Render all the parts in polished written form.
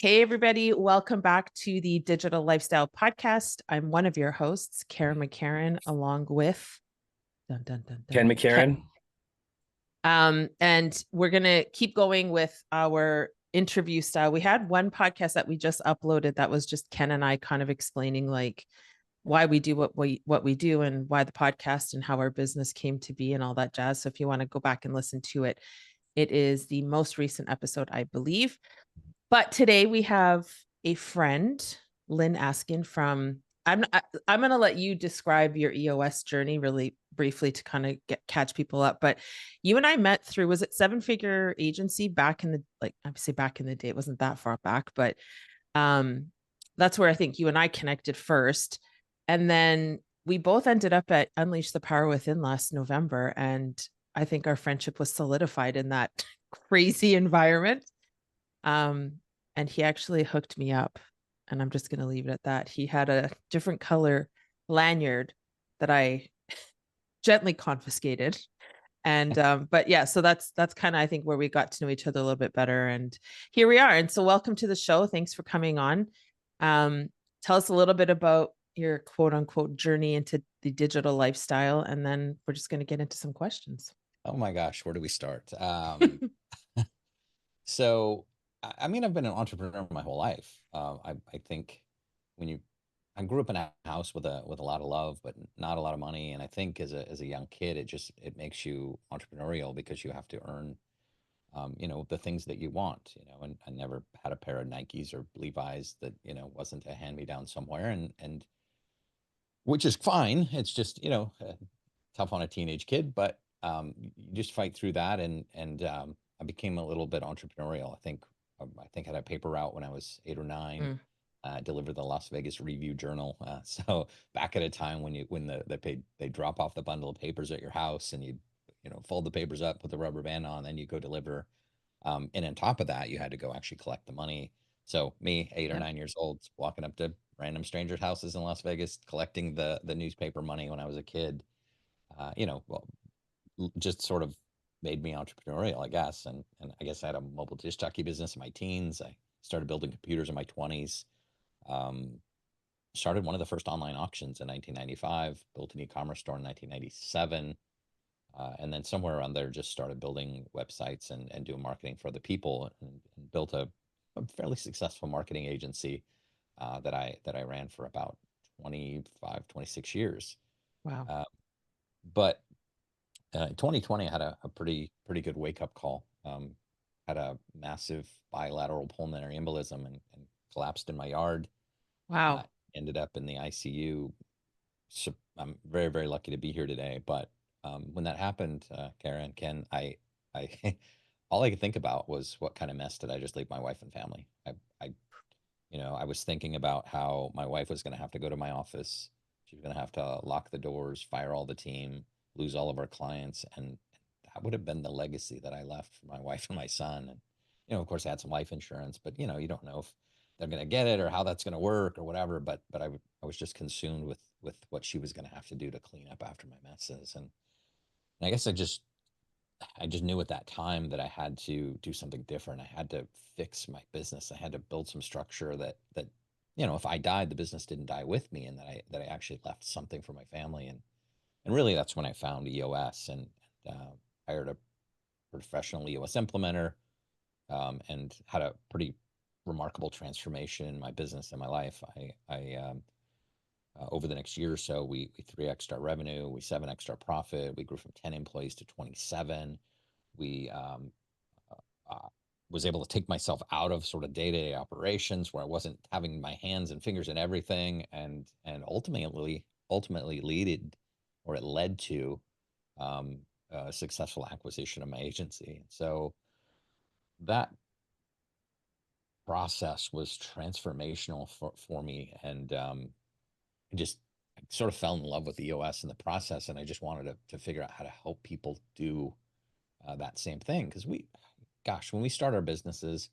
Hey, everybody. Welcome back to the Digital Lifestyle Podcast. I'm one of your hosts, Karen McCarran, along with Ken McCarran. And we're going to keep going with our interview style. We had one podcast that we just uploaded that was just Ken and I kind of explaining like why we do what we do and why the podcast and how our business came to be and all that jazz. So if you want to go back and listen to it, it is the most recent episode, I believe. But today we have a friend, Lyn Askin from. I'm going to let you describe your EOS journey really briefly to kind of catch people up. But you and I met through, was it Seven Figure Agency back in the, like I say back in the day, it wasn't that far back, but that's where I think you and I connected first. And then we both ended up at Unleash the Power Within last November. And I think our friendship was solidified in that crazy environment. And he actually hooked me up, and I'm just going to leave it at that. He had a different color lanyard that I gently confiscated. And but yeah, so that's kind of I think where we got to know each other a little bit better, and here we are. And so welcome to the show. Thanks for coming on. Tell us a little bit about your quote unquote journey into the digital lifestyle, and then we're just going to get into some questions. Oh my gosh, where do we start? So, I mean, I've been an entrepreneur my whole life. I think when I grew up in a house with a lot of love, but not a lot of money. And I think as a young kid, it makes you entrepreneurial because you have to earn, the things that you want. And I never had a pair of Nikes or Levi's that wasn't a hand me down somewhere, and which is fine. It's just tough on a teenage kid, but you just fight through that, and I became a little bit entrepreneurial. I think I had a paper route when I was 8 or 9. Delivered the Las Vegas Review Journal. So back at a time when they drop off the bundle of papers at your house, and you fold the papers up, put the rubber band on, then you go deliver. And on top of that, you had to go actually collect the money. So me, 8 or 9 years old, walking up to random strangers' houses in Las Vegas, collecting the newspaper money when I was a kid. Well, just sort of made me entrepreneurial, I guess. And I guess I had a mobile disc jockey business in my teens. I started building computers in my 20s. Um, Started one of the first online auctions in 1995. Built an e-commerce store in 1997. And then somewhere around there, just started building websites and doing marketing for other people, and built a fairly successful marketing agency that I ran for about 25, 26 years. Wow. But 2020, I had a pretty good wake up call. Had a massive bilateral pulmonary embolism and collapsed in my yard. Wow. Ended up in the ICU. So I'm very, very lucky to be here today. But when that happened, Karen, Ken, I all I could think about was what kind of mess did I just leave my wife and family? I was thinking about how my wife was going to have to go to my office. She was going to have to lock the doors, fire all the team, lose all of our clients. And that would have been the legacy that I left for my wife and my son. And, of course, I had some life insurance, but, you don't know if they're going to get it or how that's going to work or whatever. But I was just consumed with what she was going to have to do to clean up after my messes. And I guess I just knew at that time that I had to do something different. I had to fix my business. I had to build some structure that if I died, the business didn't die with me, and that I actually left something for my family. And really, that's when I found EOS and hired a professional EOS implementer, and had a pretty remarkable transformation in my business and my life. Over the next year or so, we 3x'd our revenue, we 7x'd our profit, we grew from 10 employees to 27. We was able to take myself out of sort of day-to-day operations where I wasn't having my hands and fingers in everything, and ultimately it led to a successful acquisition of my agency. So that process was transformational for me, and just sort of fell in love with EOS in the process, and I just wanted to figure out how to help people do that same thing. Because when we start our businesses,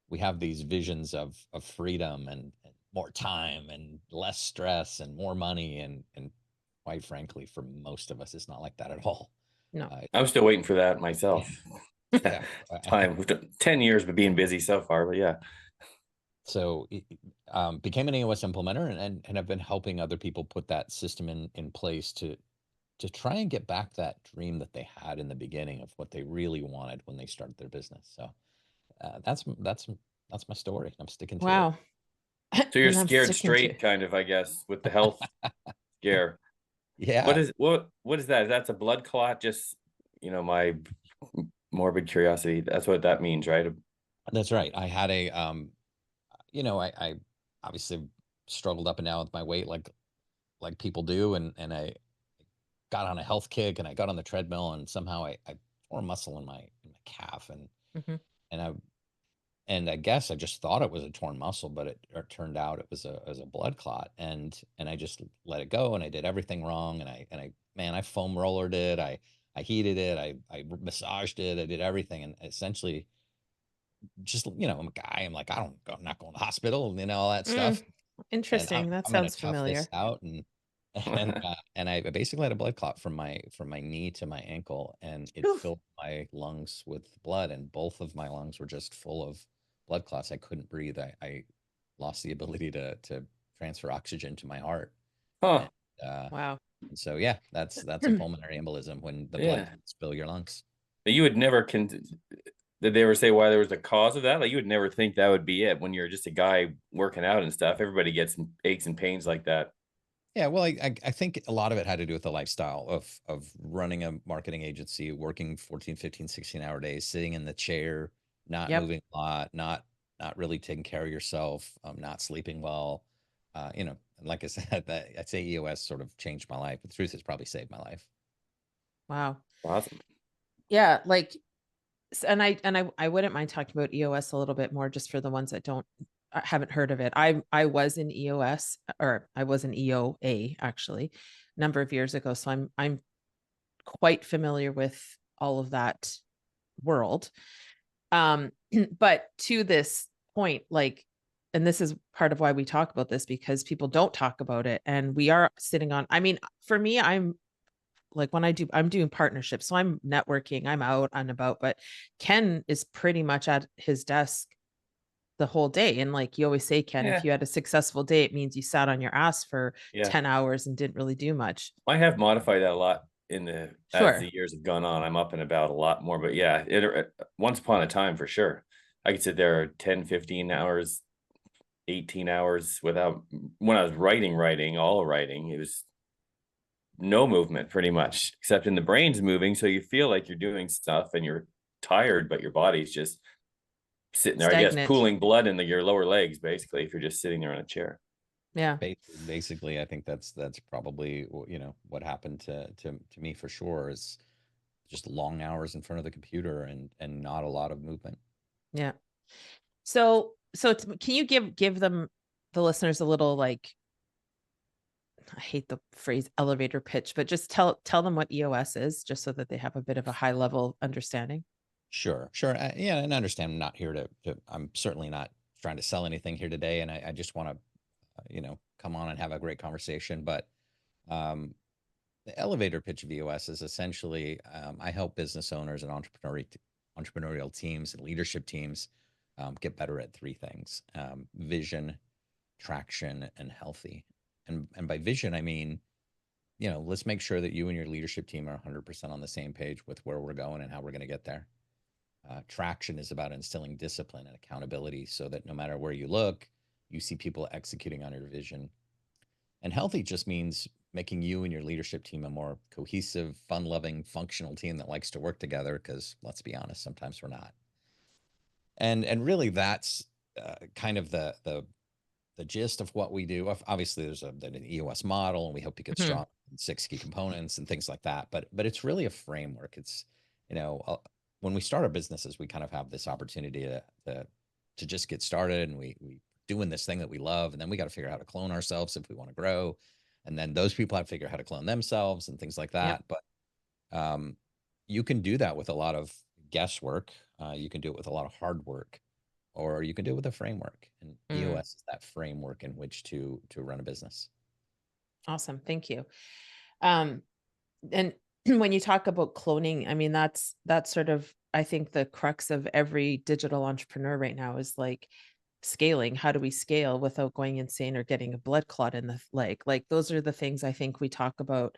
we have these visions of freedom and more time and less stress and more money, and quite frankly, for most of us, it's not like that at all. No. I'm still waiting for that myself. Yeah. Time 10 years, but being busy so far, but yeah. So became an EOS implementer, and have been helping other people put that system in place to try and get back that dream that they had in the beginning of what they really wanted when they started their business. So that's my story. I'm sticking to it. Wow. So you're And I'm scared sticking to straight, kind of, I guess, with the health scare. Yeah, What is that? That's a blood clot? Just, my morbid curiosity. That's what that means, right? that's right. I had a I obviously struggled up and down with my weight like people do, and I got on a health kick, and I got on the treadmill, and somehow I tore a muscle in my calf, Mhm. and I guess I just thought it was a torn muscle, but it turned out it was a blood clot, and I just let it go, and I did everything wrong, and I man, I foam rollered it, I heated it, I massaged it, I did everything, and essentially just I'm a guy, I'm like, I'm not going to the hospital, all that stuff, and Interesting. That I'm gonna sounds tough this familiar. out, and I basically had a blood clot from my knee to my ankle, and it Oof. filled my lungs with blood, and both of my lungs were just full of blood clots. I couldn't breathe. I lost the ability to transfer oxygen to my heart, and Huh. uh, Wow. and so yeah, that's a pulmonary embolism when the blood Yeah. can't fill your lungs. But you would never did they ever say why there was a cause of that? Like, you would never think that would be it when you're just a guy working out and stuff. Everybody gets aches and pains like that. Yeah, well, I think a lot of it had to do with the lifestyle of running a marketing agency, working 14, 15, 16-hour days, sitting in the chair, not Yep. moving a lot, not really taking care of yourself, not sleeping well. And like I said, that I'd say EOS sort of changed my life. But the truth is probably saved my life. Wow. Awesome. Yeah. Like, and I wouldn't mind talking about EOS a little bit more just for the ones that haven't heard of it. I was in EOS, or I was in EOA actually a number of years ago. So I'm quite familiar with all of that world. But to this point, like, and this is part of why we talk about this, because people don't talk about it. And we are sitting on, I mean, for me, I'm like, I'm doing partnerships. So I'm networking, I'm out and about, but Ken is pretty much at his desk the whole day. And like you always say, Ken, if Yeah. you had a successful day, it means you sat on your ass for Yeah. 10 hours and didn't really do much. I have modified that a lot as Sure. the years have gone on. I'm up and about a lot more, but yeah, once upon a time for sure. I could sit there 10, 15 hours, 18 hours without, when I was writing, all writing, it was no movement pretty much, except in the brain's moving. So you feel like you're doing stuff and you're tired, but your body's just sitting there, I guess, Stagnant. pooling blood in your lower legs, basically, if you're just sitting there in a chair. Yeah. Basically, I think that's probably what happened to me for sure, is just long hours in front of the computer and not a lot of movement. Yeah. So can you give them, the listeners, a little, like, I hate the phrase elevator pitch, but just tell them what EOS is, just so that they have a bit of a high level understanding. Sure, sure. Yeah, and I understand I'm not here I'm certainly not trying to sell anything here today. And I just want to, come on and have a great conversation. But um, the elevator pitch of EOS is essentially I help business owners and entrepreneurial teams and leadership teams get better at three things: vision, traction, and healthy. And by vision, I mean, let's make sure that you and your leadership team are 100% on the same page with where we're going and how we're going to get there. Traction is about instilling discipline and accountability so that no matter where you look, you see people executing on your vision. And healthy just means making you and your leadership team a more cohesive, fun loving, functional team that likes to work together. Because let's be honest, sometimes we're not. And really, that's kind of the gist of what we do. Obviously, there's an EOS model, and we hope you get Mhm. strong in 6 key components and things like that. But it's really a framework. It's you know when we start our businesses, we kind of have this opportunity to just get started, and we doing this thing that we love, and then we got to figure out how to clone ourselves if we want to grow, and then those people have to figure out how to clone themselves and things like Yep. that. But um, you can do that with a lot of guesswork. You can do it with a lot of hard work, or you can do it with a framework. And Mm, EOS is that framework in which to run a business. awesome. Thank you. Um, and when you talk about cloning, I mean, that's sort of, I think, the crux of every digital entrepreneur right now is like scaling. How do we scale without going insane or getting a blood clot in the leg? Like those are the things I think we talk about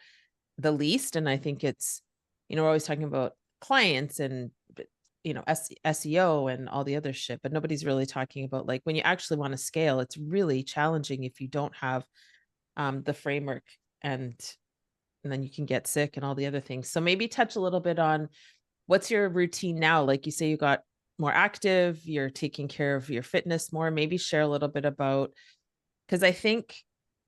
the least. And I think it's, we're always talking about clients and, SEO and all the other shit, but nobody's really talking about like when you actually want to scale, it's really challenging if you don't have the framework, and then you can get sick and all the other things. So maybe touch a little bit on what's your routine now? Like you say, you got more active, you're taking care of your fitness more. Maybe share a little bit about, because I think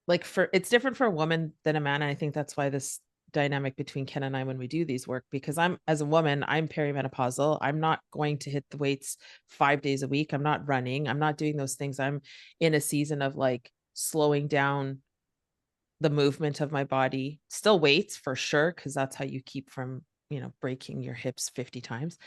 like it's different for a woman than a man. And I think that's why this dynamic between Ken and I, when we do these work, because as a woman, I'm perimenopausal. I'm not going to hit the weights 5 days a week. I'm not running. I'm not doing those things. I'm in a season of like slowing down the movement of my body, still weights for sure, because that's how you keep from, breaking your hips 50 times.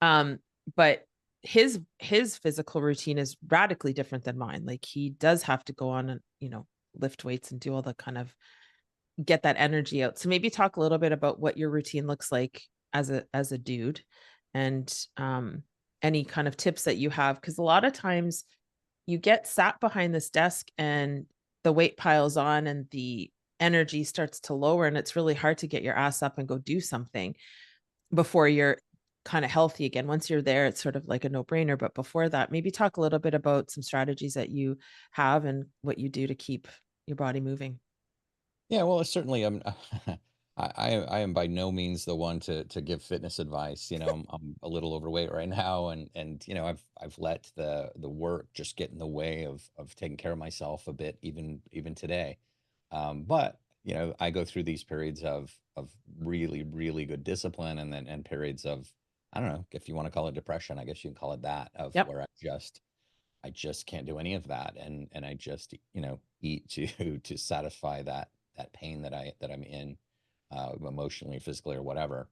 But his physical routine is radically different than mine. Like he does have to go on and, lift weights and do all the kind of get that energy out. So maybe talk a little bit about what your routine looks like as a dude, and any kind of tips that you have, because a lot of times you get sat behind this desk and the weight piles on and the energy starts to lower, and it's really hard to get your ass up and go do something before you're kind of healthy again. Once you're there, it's sort of like a no-brainer. But before that, maybe talk a little bit about some strategies that you have and what you do to keep your body moving. Yeah, well, certainly I am by no means the one to give fitness advice. I'm a little overweight right now, and I've let the work just get in the way of taking care of myself a bit, even today. But I go through these periods of really, really good discipline, and periods of, I don't know if you want to call it depression, I guess you can call it that, of Yep. where I just can't do any of that, and I just eat to satisfy that pain that I'm in, emotionally, physically, or whatever.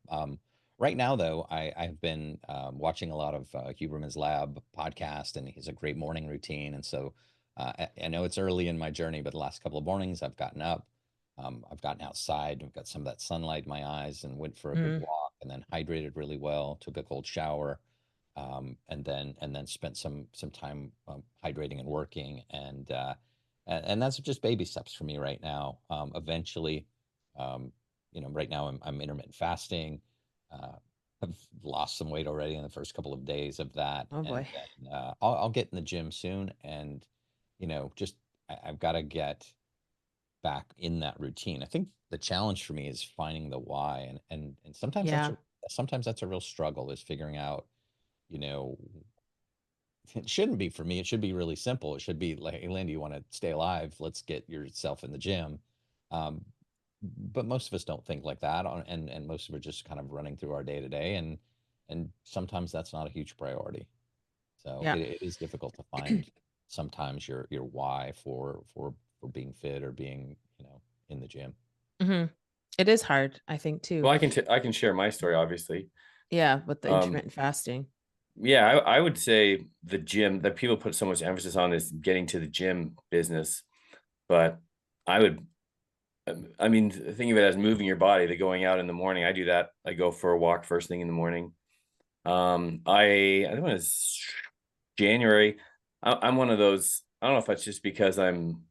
Right now, though, I've been watching a lot of Huberman's Lab podcast, and he's a great morning routine. And so I know it's early in my journey, but the last couple of mornings I've gotten up, I've gotten outside, I've got some of that sunlight in my eyes, and went for a good Mm. walk, and then hydrated really well, took a cold shower, and then spent some time hydrating and working, and that's just baby steps for me right now. Eventually, right now I'm intermittent fasting. I've lost some weight already in the first couple of days of that, Oh and boy. then I'll get in the gym soon, and just I've got to get back in that routine. I think the challenge for me is finding the why, and sometimes Yeah. that's a real struggle, is figuring out, you know, it shouldn't be for me. It should be really simple. It should be like, hey, Lynn, do you want to stay alive? Let's get yourself in the gym. Um, but most of us don't think like that, and most of it just kind of running through our day to day, and sometimes that's not a huge priority. So Yeah. it is difficult to find sometimes your why for being fit or being in the gym. Hmm. It is hard, I think, too. Well, I can share my story, obviously. Yeah, with the Um, intermittent fasting. yeah, I would say the gym that people put so much emphasis on is getting to the gym business, but I would, I mean, think of it as moving your body, the going out in the morning. I do that. I go for a walk first thing in the morning. I think it was January. I'm one of those. I don't know if that's just because I'm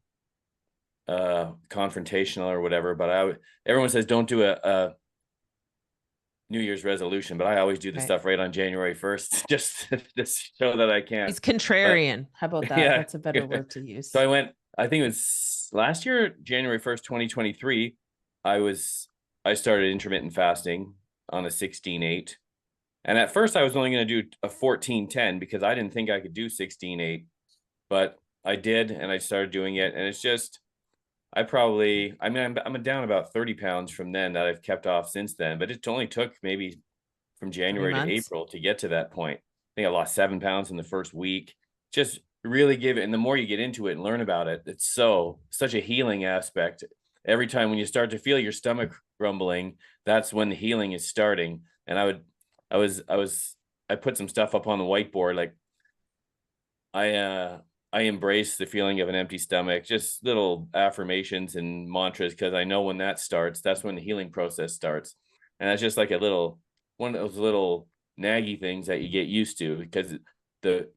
confrontational or whatever, but everyone says don't do a New Year's resolution, but I always do the Right. stuff right on January 1st, just to show that I can. He's But contrarian. How about that? yeah, That's a better word to use. so I think it was last year, January 1st, 2023. I started intermittent fasting on a 16/8. And at first I was only going to do a 14/10 because I didn't think I could do 16/8, but I did, and I started doing it. And it's just, I'm down about 30 pounds from then that I've kept off since then, but it only took maybe from 3 January to months. April to get to that point. I think I lost 7 pounds in the first week. Just really give it. And the more you get into it and learn about it, it's such a healing aspect. Every time when you start to feel your stomach grumbling, that's when the healing is starting. And I put some stuff up on the whiteboard. Like I embrace the feeling of an empty stomach, just little affirmations and mantras, because I know when that starts, that's when the healing process starts. And that's just like one of those little naggy things that you get used to, because the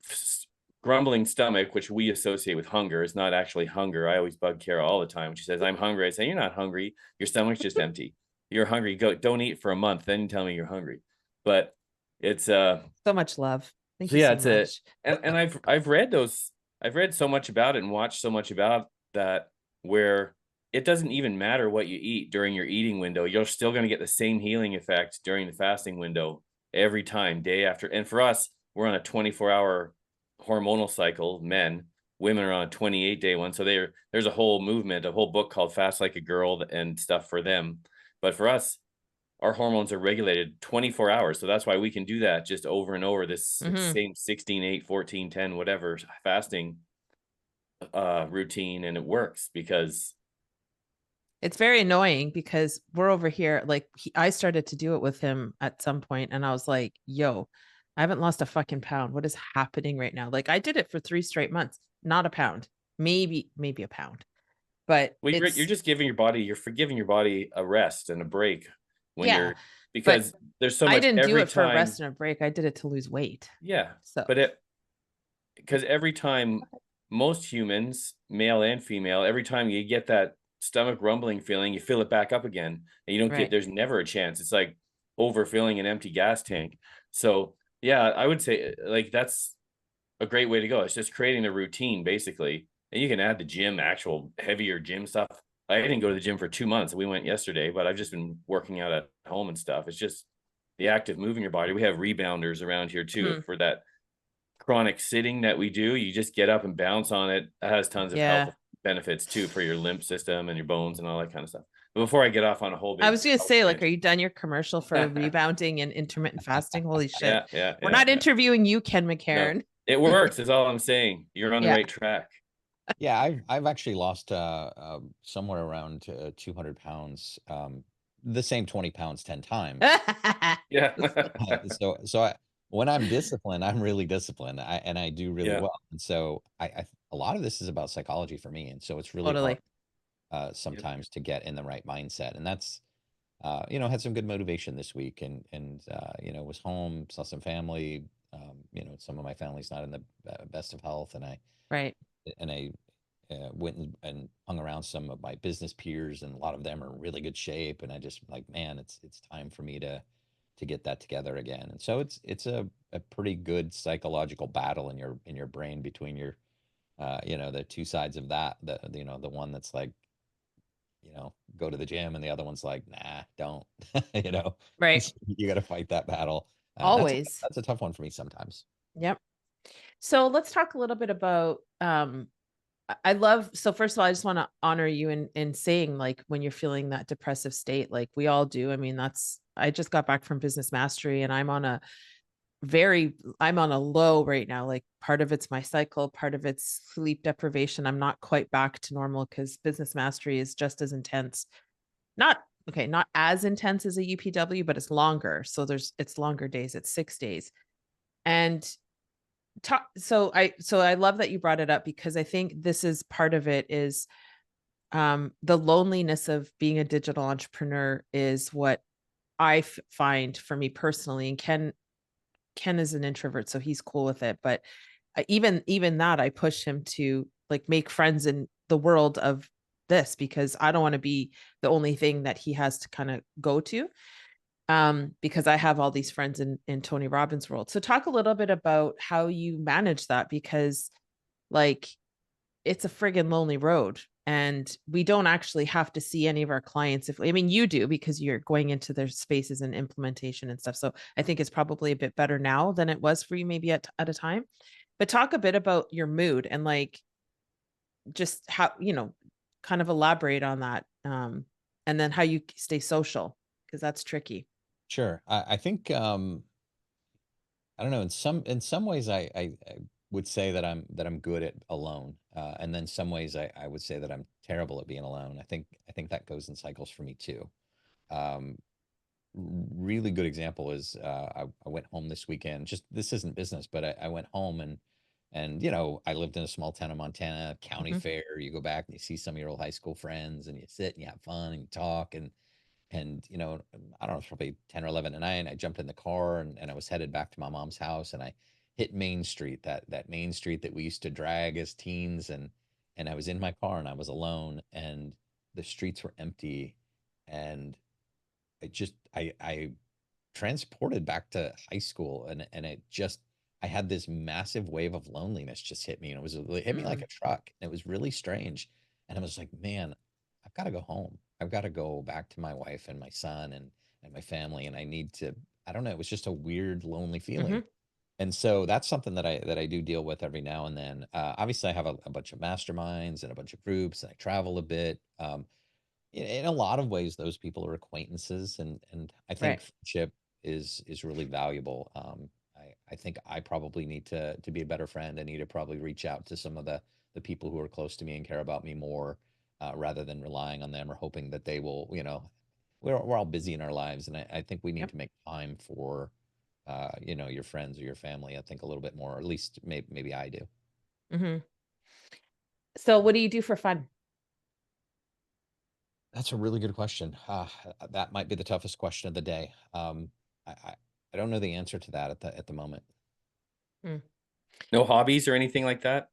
grumbling stomach, which we associate with hunger, is not actually hunger. I always bug Kara all the time. She says, I'm hungry. I say, you're not hungry. Your stomach's just empty. You're hungry. Don't eat for a month. Then you tell me you're hungry. But it's So much love. Thank so you yeah, so it's much. and I've read so much about it and watched so much about that, where it doesn't even matter what you eat during your eating window. You're still going to get the same healing effect during the fasting window every time, day after. And for us, we're on a 24-hour hormonal cycle, men. Women are on a 28-day one. So there's a whole movement, a whole book called Fast Like a Girl and stuff for them. But for us, our hormones are regulated 24 hours. So that's why we can do that just over and over, this same 16, 8, 14, 10, whatever fasting routine. And it works because it's very annoying because we're over here. Like I started to do it with him at some point and I was like, yo, I haven't lost a fucking pound. What is happening right now? Like I did it for 3 straight months, not a pound, maybe a pound, but well, you're it's, just giving your body, you're forgiving your body a rest and a break when yeah, you're, but because there's so I much didn't do every it for a time. rest and a break. I did it to lose weight. Yeah. So, But because every time, most humans, male and female, every time you get that stomach rumbling feeling, you fill it back up again, and you don't right. there's never a chance. It's like overfilling an empty gas tank. So yeah, I would say like that's a great way to go. It's just creating the routine basically, and you can add the gym, actual heavier gym stuff. I didn't go to the gym for 2 months. We went yesterday, but I've just been working out at home and stuff. It's just the act of moving your body. We have rebounders around here too for that chronic sitting that we do. You just get up and bounce on it. It has tons of Yeah. health benefits too for your lymph system and your bones and all that kind of stuff. But before I get off on a whole big, I was going to say, like, are you done your commercial for rebounding and intermittent fasting? Holy shit. We're not interviewing you, Ken McCarron. No, it works is all I'm saying. You're on the right track. Yeah, I've actually lost somewhere around 200 pounds, the same 20 pounds 10 times. Yeah. When I'm disciplined, I'm really disciplined. I do really well. And so a lot of this is about psychology for me. And so it's really hard sometimes to get in the right mindset. And that's, had some good motivation this week and was home, saw some family. Some of my family's not in the best of health, and I went and hung around some of my business peers, and a lot of them are in really good shape. And I just like, man, it's time for me to get that together again. And so it's a pretty good psychological battle in your brain between your, the two sides of that, the one that's like, go to the gym, and the other one's like, nah, don't, Right. You got to fight that battle. Always. That's a tough one for me sometimes. Yep. So let's talk a little bit about, so first of all, I just want to honor you in saying, like, when you're feeling that depressive state, like we all do. I mean, I just got back from business mastery and I'm on a low right now. Like part of it's my cycle, part of it's sleep deprivation. I'm not quite back to normal because business mastery is just as intense. Not as intense as a UPW, but it's longer. So it's longer days. It's 6 days. And so I love that you brought it up, because I think this is part of it is the loneliness of being a digital entrepreneur is what I find for me personally. And Ken is an introvert, so he's cool with it. But even that, I push him to like make friends in the world of this, because I don't want to be the only thing that he has to kind of go to. Because I have all these friends in Tony Robbins' world. So talk a little bit about how you manage that, because like it's a friggin' lonely road, and we don't actually have to see any of our clients. You do, because you're going into their spaces and implementation and stuff. So I think it's probably a bit better now than it was for you maybe at a time. But talk a bit about your mood and like just how, kind of elaborate on that. And then how you stay social, because that's tricky. Sure. I think, I don't know, in some ways I would say that I'm good at alone. And then some ways I would say that I'm terrible at being alone. I think that goes in cycles for me too. Really good example is, I went home this weekend. Just, this isn't business, but I went home and I lived in a small town in Montana, county fair. You go back and you see some of your old high school friends, and you sit and you have fun and you talk, and I don't know, it's probably 10 or 11 at night. And I jumped in the car and I was headed back to my mom's house, and I hit Main Street, that Main Street that we used to drag as teens, and I was in my car and I was alone and the streets were empty, and I transported back to high school, and it just, I had this massive wave of loneliness just hit me, and it hit me like Mm. a truck. And it was really strange. And I was like, man, I've got to go home. I've got to go back to my wife and my son and my family. And I need to, I don't know, it was just a weird, lonely feeling. Hmm. And so that's something that I do deal with every now and then. Obviously, I have a bunch of masterminds and a bunch of groups, and I travel a bit. In a lot of ways, those people are acquaintances, and I think Right. friendship is really valuable. I think I probably need to be a better friend. I need to probably reach out to some of the people who are close to me and care about me more, rather than relying on them or hoping that they will. We're all busy in our lives, and I think we need Yep. to make time for, your friends or your family. I think a little bit more, or at least maybe I do. Hmm. So what do you do for fun? That's a really good question. That might be the toughest question of the day. I don't know the answer to that at the moment. Mm. No hobbies or anything like that?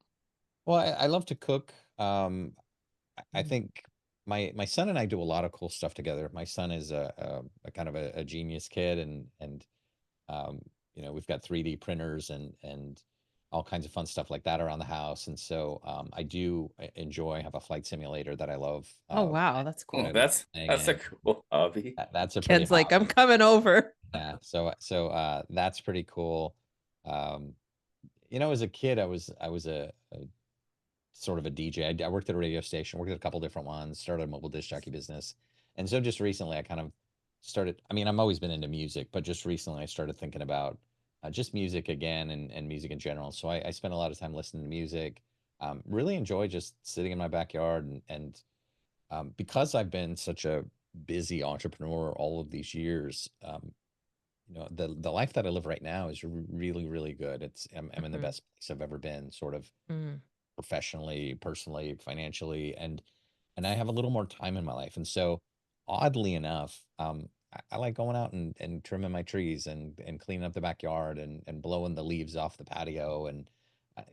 Well, I love to cook. I Mm. think my son and I do a lot of cool stuff together. My son is a kind of a genius kid, and um, we've got 3D printers and all kinds of fun stuff like that around the house. And so I do enjoy, have a flight simulator that I love, Oh, wow. That's Oh, cool. I love playing that's a in. cool hobby. That's a pretty Ken's like, I'm hobby. coming over. Yeah. So that's pretty cool. Um, as a kid, I was a sort of a DJ. I worked at a radio station, worked at a couple different ones, started a mobile disc jockey business. And so just recently I kind of started, I mean, I'm always been into music, but just recently I started thinking about just music again, and music in general. So I spent a lot of time listening to music. Really enjoy just sitting in my backyard, and because I've been such a busy entrepreneur all of these years, the life that I live right now is really, really good. I'm in the Mhm. best place I've ever been, sort of Mm. professionally, personally, financially, and I have a little more time in my life. And so, oddly enough, I like going out and trimming my trees and cleaning up the backyard and blowing the leaves off the patio. And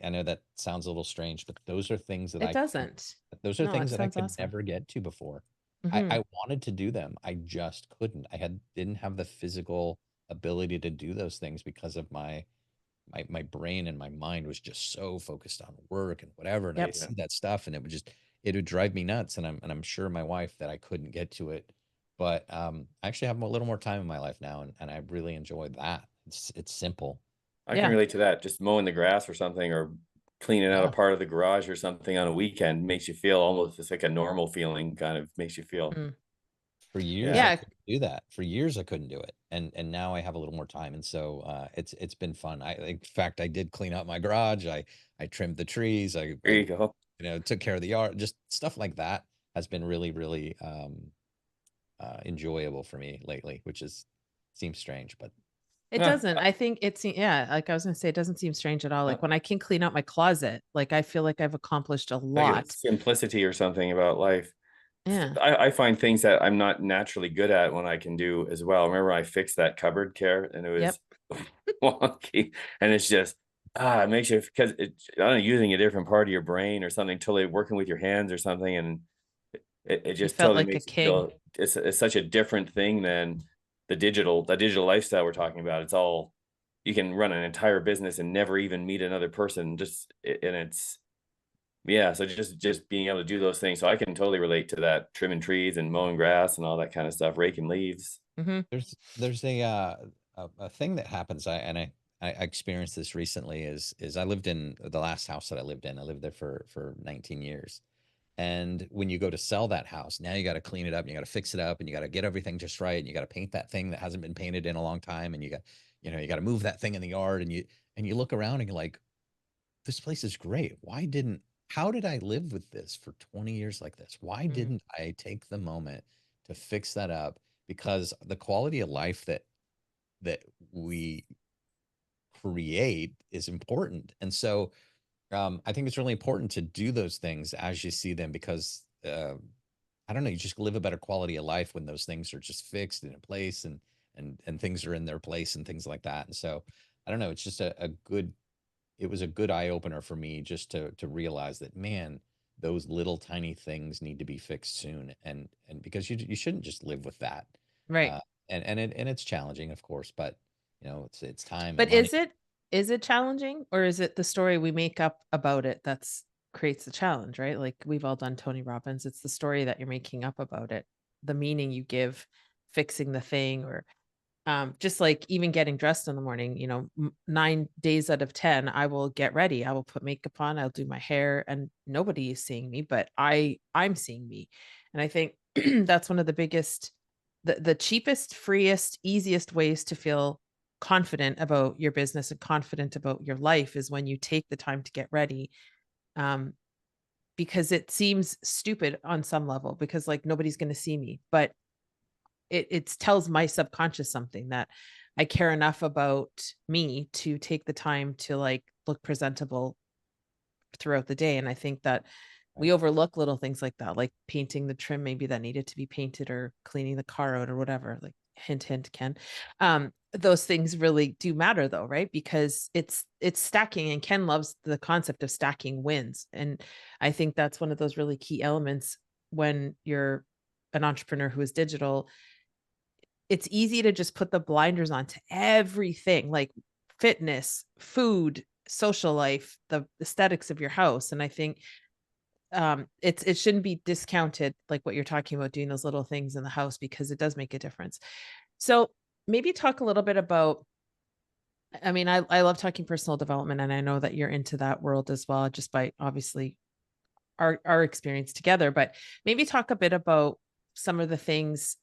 I know that sounds a little strange, but It doesn't. those are No, it things that I sounds could awesome. never get to before. Hmm. I wanted to do them. I just couldn't. Didn't have the physical ability to do those things because of my brain and my mind was just so focused on work and whatever, and I'd Yep. Yeah. see that stuff and it would drive me nuts, and I'm sure my wife that I couldn't get to it. But I actually have a little more time in my life now, and I really enjoy that. It's simple. I can Yeah. relate to that. Just mowing the grass or something, or cleaning out a Yeah. part of the garage or something on a weekend makes you feel almost just like a normal feeling, kind of makes you feel, Mm. For years I yeah. Yeah. couldn't do that. For years I couldn't do it. And now I have a little more time. And so it's been fun. In fact, I did clean out my garage. I trimmed the trees. There you go. Took care of the yard. Just stuff like that has been really, really enjoyable for me lately, which is seems strange, but It Yeah, doesn't. I think it's, yeah, like I was gonna say, it doesn't seem strange at all. uh, Like when I can clean out my closet, like I feel like I've accomplished a like a lot. simplicity or something about life. Yeah. I find things that I'm not naturally good at when I can do as well. Remember I fixed that cupboard care and it Yep. was wonky, and it's just it makes you, because I don't know, using a different part of your brain or something, totally working with your hands or something, and it You just felt totally like a makes you king. feel it's such a different thing than the digital lifestyle we're talking about. It's all, you can run an entire business and never even meet another person, and it's, yeah, so just being able to do those things. So I can totally relate to that, trimming trees and mowing grass and all that kind of stuff, raking leaves. Hmm. there's a thing that happens. I experienced this recently. Is I lived in the last house that I lived in. I lived there for 19 years. And when you go to sell that house, now you got to clean it up, and you got to fix it up, and you got to get everything just right, and you got to paint that thing that hasn't been painted in a long time, and you got to move that thing in the yard, and you look around and you're like, this place is great. How did I live with this for 20 years like this? Why Mm. didn't I take the moment to fix that up? Because the quality of life that we create is important. And so I think it's really important to do those things as you see them, because I don't know, you just live a better quality of life when those things are just fixed and in place, and things are in their place and things like that. And so I don't know, it's just a good, it was a good eye opener for me just to realize that, man, those little tiny things need to be fixed soon. And because you shouldn't just live with that. Right. Uh, and it's challenging, of course, but you know, it's time and But money. is it challenging, or is it the story we make up about it that's creates the challenge, right? Like we've all done Tony Robbins. It's the story that you're making up about it, the meaning you give fixing the thing, or just like even getting dressed in the morning, 9 days out of 10, I will get ready. I will put makeup on, I'll do my hair, and nobody is seeing me, but I'm seeing me. And I think that's one of the biggest, the cheapest, freest, easiest ways to feel confident about your business and confident about your life is when you take the time to get ready. Um, because it seems stupid on some level because like nobody's going to see me, but it tells my subconscious something that I care enough about me to take the time to like look presentable throughout the day. And I think that we Right. overlook little things like that, like painting the trim maybe that needed to be painted, or cleaning the car out, or whatever. Like hint, hint, Ken. Those things really do matter though, right? Because it's stacking, and Ken loves the concept of stacking wins. And I think that's one of those really key elements when you're an entrepreneur who is digital. It's easy to just put the blinders on to everything, like fitness, food, social life, the aesthetics of your house. And I think it shouldn't be discounted, like what you're talking about, doing those little things in the house, because it does make a difference. So maybe talk a little bit about, I mean, I love talking personal development, and I know that you're into that world as well, just by obviously our experience together, but maybe talk a bit about some of the things,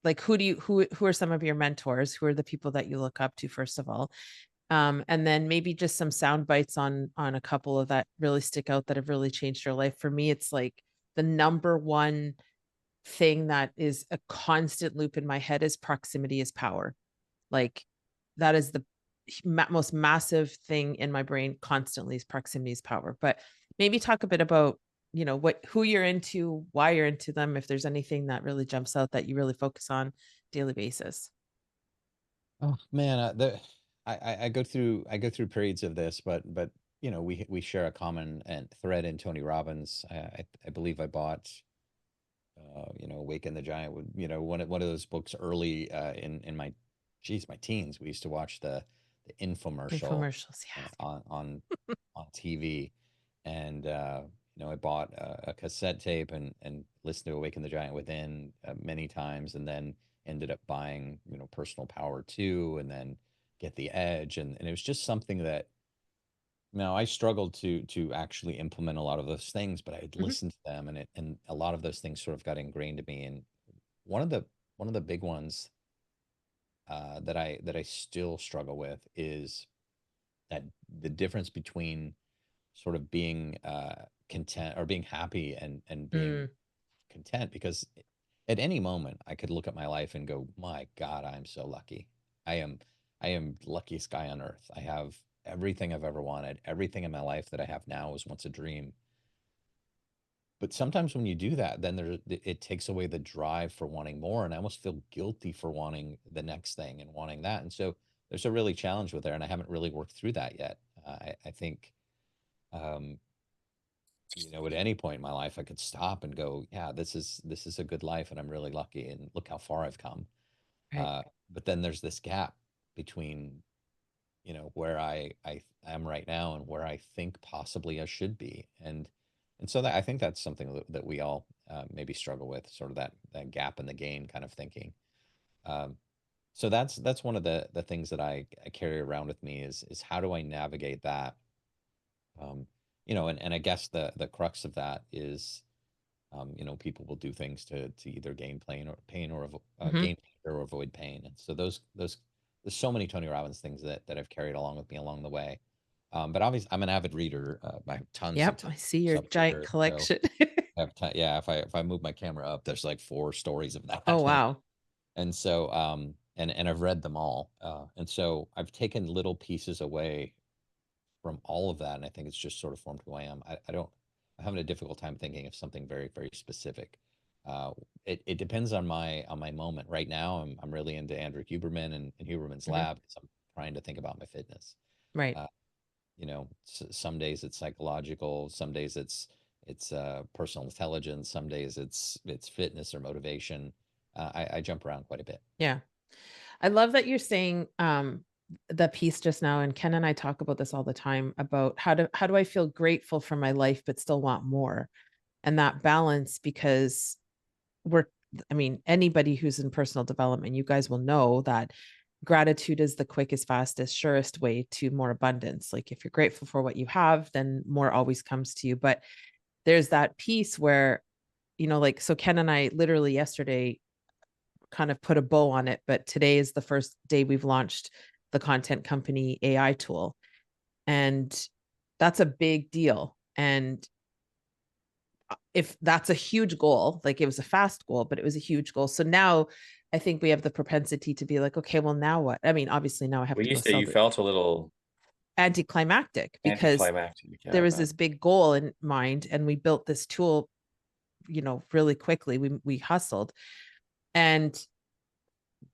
like who are some of your mentors, who are the people that you look up to, first of all, and then maybe just some sound bites on a couple of that really stick out that have really changed your life. For me, it's like the number one thing that is a constant loop in my head is proximity is power. Like that is the most massive thing in my brain constantly, is proximity is power. But maybe talk a bit about, who you're into, why you're into them, if there's anything that really jumps out that you really focus on daily basis. Oh man, I go through periods of this, but you know, we share a common and thread in Tony Robbins. I believe I bought you know, Awaken the Giant, you know, one of those books early in my, geez, my teens. We used to watch the infomercial Infomercials, yeah. on TV, and you know, I bought a cassette tape and listened to Awaken the Giant Within many times, and then ended up buying, you know, Personal Power 2, and then Get the Edge, and it was just something that, now I struggled to actually implement a lot of those things, but I had Mhm. listened to them, and a lot of those things sort of got ingrained in me. And one of the one of the big ones that I still struggle with is that the difference between sort of being content, or being happy, and being Mm, content, because at any moment I could look at my life and go, my God, I'm so lucky. I am I am the luckiest guy on earth. I have everything I've ever wanted. Everything in my life that I have now was once a dream. But sometimes when you do that, then it takes away the drive for wanting more. And I almost feel guilty for wanting the next thing and wanting that. And so there's a really challenge with there, and I haven't really worked through that yet. I think, um, you know, at any point in my life, I could stop and go, yeah, this is a good life, and I'm really lucky, and look how far I've come. right. Uh, but then there's this gap between, you know, where I am right now and where I think possibly I should be. And so that, I think that's something that we all maybe struggle with, sort of that gap in the gain kind of thinking. Um, so that's one of the things that I carry around with me is how do I navigate that? Um, you know, and I guess the crux of that is, you know, people will do things to either gain pain, or Mhm. gain pleasure or avoid pain. And so those there's so many Tony Robbins things that I've carried along with me along the way. But obviously, I'm an avid reader. I have tons and Yep, tons I see of your books up giant here. So collection. I have yeah. If I move my camera up, there's like 4 stories of Oh, that. wow. And so and I've read them all. And so I've taken little pieces away from all of that, and I think it's just sort of formed who I am. I don't. I'm having a difficult time thinking of something very, very specific. Uh, it depends on my moment. Right now, I'm really into Andrew Huberman and Huberman's Mhm. Lab, because trying to think about my fitness. Right. You know, some days it's psychological, some days it's personal intelligence, some days it's fitness or motivation. I jump around quite a bit. Yeah. I love that you're saying the piece just now, and Ken and I talk about this all the time about how do I feel grateful for my life but still want more, and that balance, because I mean, anybody who's in personal development, you guys will know that gratitude is the quickest, fastest, surest way to more abundance. Like if you're grateful for what you have, then more always comes to you. But there's that piece where, like, so Ken and I literally yesterday kind of put a bow on it, but today is the first day we've launched the content company AI tool. And that's a big deal. And if that's a huge goal, like it was a fast goal, but it was a huge goal. So now I think we have the propensity to be like, okay, well, now what? I mean, obviously now I have Well, to you go say sell you felt a little anticlimactic because anticlimactic. Yeah, there I was bet. this big goal in mind and we built this tool, really quickly. We hustled, and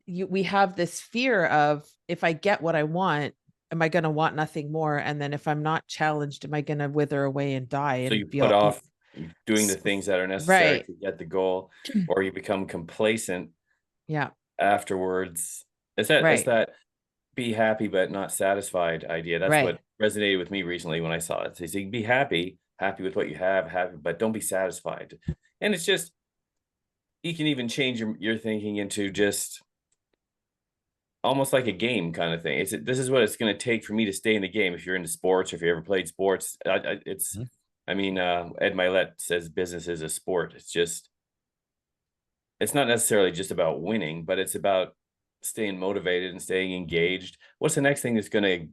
we have this fear of, if I get what I want, am I going to want nothing more? And then if I'm not challenged, am I going to wither away and die So and you be put all off doing the things that are necessary right? to get the goal, or you become complacent Yeah, afterwards. It's right, that be happy but not satisfied idea. That's right, what resonated with me recently when I saw it. They say be happy with what you have, happy, but don't be satisfied. And it's just, you can even change your thinking into just almost like a game kind of thing. This is what it's going to take for me to stay in the game. If you're into sports, or if you ever played sports, Mhm. I mean, Ed Milet says business is a sport. It's not necessarily just about winning, but it's about staying motivated and staying engaged. What's the next thing that's going to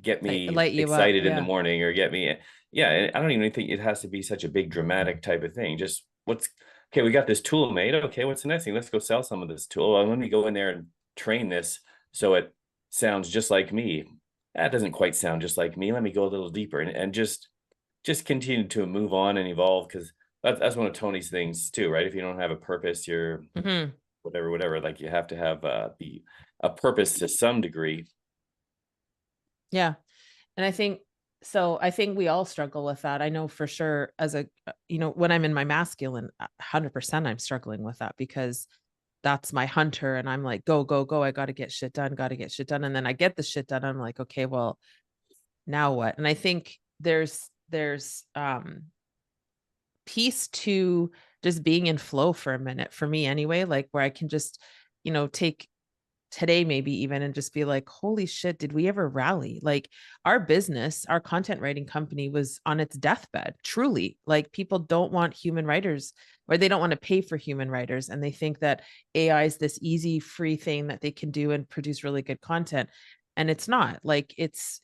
get me light you up. excited in the Yeah, morning, or get me, yeah, and I don't even think it has to be such a big dramatic type of thing. Just okay, we got this tool made. Okay, what's the next thing? Let's go sell some of this tool. Well, let me go in there and train this so it sounds just like me. That doesn't quite sound just like me. Let me go a little deeper, and just continue to move on and evolve, because that's one of Tony's things too, right? If you don't have a purpose, you're hmm, whatever. Like you have to have a purpose to some degree. yeah. And I think so. I think we all struggle with that. I know for sure, as a, when I'm in my masculine, 100%, I'm struggling with that because that's my hunter. And I'm like, go, go, go. I got to get shit done, got to get shit done. And then I get the shit done. I'm like, okay, well, now what? And I think there's peace to just being in flow for a minute, for me anyway, like where I can just, take today maybe even and just be like, holy shit, did we ever rally? Like our business, our content writing company was on its deathbed, truly. Like people don't want human writers, or they don't want to pay for human writers, and they think that AI is this easy free thing that they can do and produce really good content. And it's not. Like it's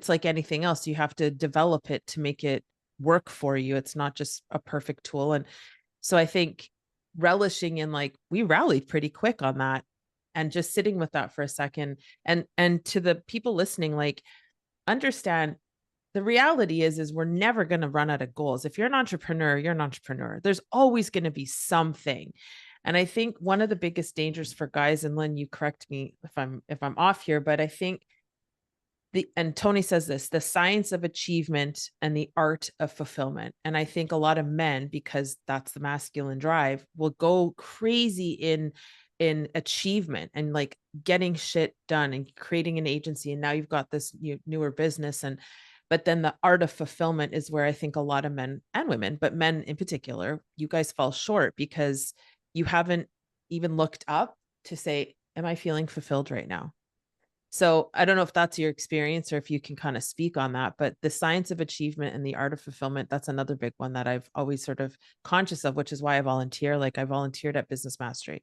like anything else. You have to develop it to make it work for you. It's not just a perfect tool. And so I think relishing in, like, we rallied pretty quick on that, and just sitting with that for a second. And to the people listening, like, understand the reality is we're never going to run out of goals. If you're an entrepreneur, you're an entrepreneur. There's always going to be something. And I think one of the biggest dangers for guys, and Lyn, you correct me if I'm off here, but I think and Tony says this, the science of achievement and the art of fulfillment. And I think a lot of men, because that's the masculine drive, will go crazy in achievement and like getting shit done and creating an agency. And now you've got this newer business. But then the art of fulfillment is where I think a lot of men and women, but men in particular, you guys fall short because you haven't even looked up to say, am I feeling fulfilled right now? So I don't know if that's your experience or if you can kind of speak on that, but the science of achievement and the art of fulfillment, that's another big one that I've always sort of conscious of, which is why I volunteer. Like I volunteered at Business Mastery.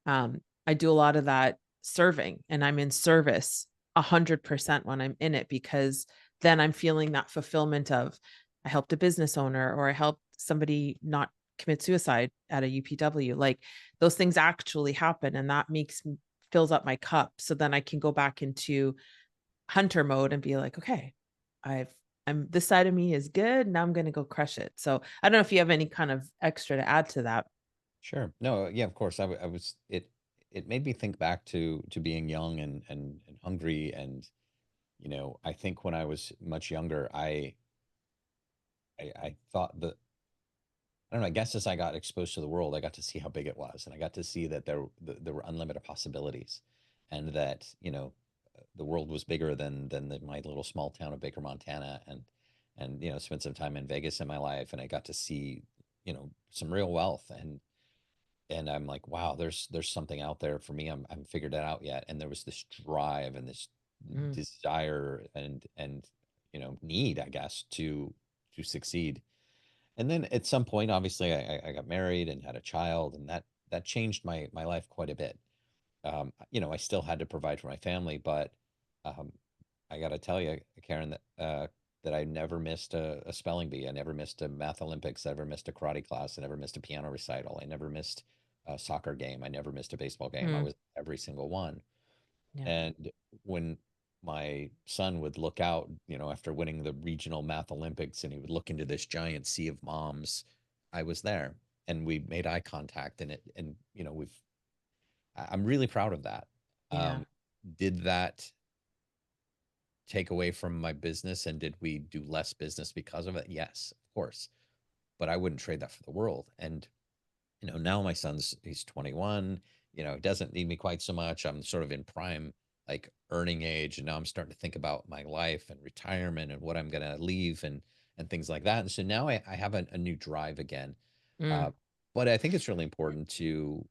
I do a lot of that serving, and I'm in service 100% when I'm in it, because then I'm feeling that fulfillment of, I helped a business owner, or I helped somebody not commit suicide at a UPW. Like those things actually happen, and that fills up my cup. So then I can go back into hunter mode and be like, okay, this side of me is good. Now I'm going to go crush it. So I don't know if you have any kind of extra to add to that. Sure. No, yeah, of course. I was it made me think back to being young and hungry. And, I think when I was much younger, I thought that, I don't know, I guess as I got exposed to the world, I got to see how big it was. And I got to see that there were unlimited possibilities, and that, the world was bigger than my little small town of Baker, Montana. And, spent some time in Vegas in my life, and I got to see, some real wealth. And I'm like, wow, there's something out there for me. I haven't figured it out yet. And there was this drive and this Mm. desire and, need, I guess, to succeed. And then at some point, obviously, I got married and had a child, and that changed my life quite a bit. I still had to provide for my family, but um, I got to tell you, Karen, that I never missed a spelling bee. I never missed a math Olympics. I never missed a karate class. I never missed a piano recital. I never missed a soccer game. I never missed a baseball game. I Mm. was every single one. Yeah. And when my son would look out, after winning the regional math Olympics, and he would look into this giant sea of moms, I was there, and we made eye contact, and I'm really proud of that. Yeah. Did that take away from my business, and did we do less business because of it? Yes, of course. But I wouldn't trade that for the world. And now he's 21, he doesn't need me quite so much. I'm sort of in prime, like, earning age. And now I'm starting to think about my life and retirement and what I'm going to leave, and things like that. And so now I have a new drive again. Mm. Uh, but I think it's really important to,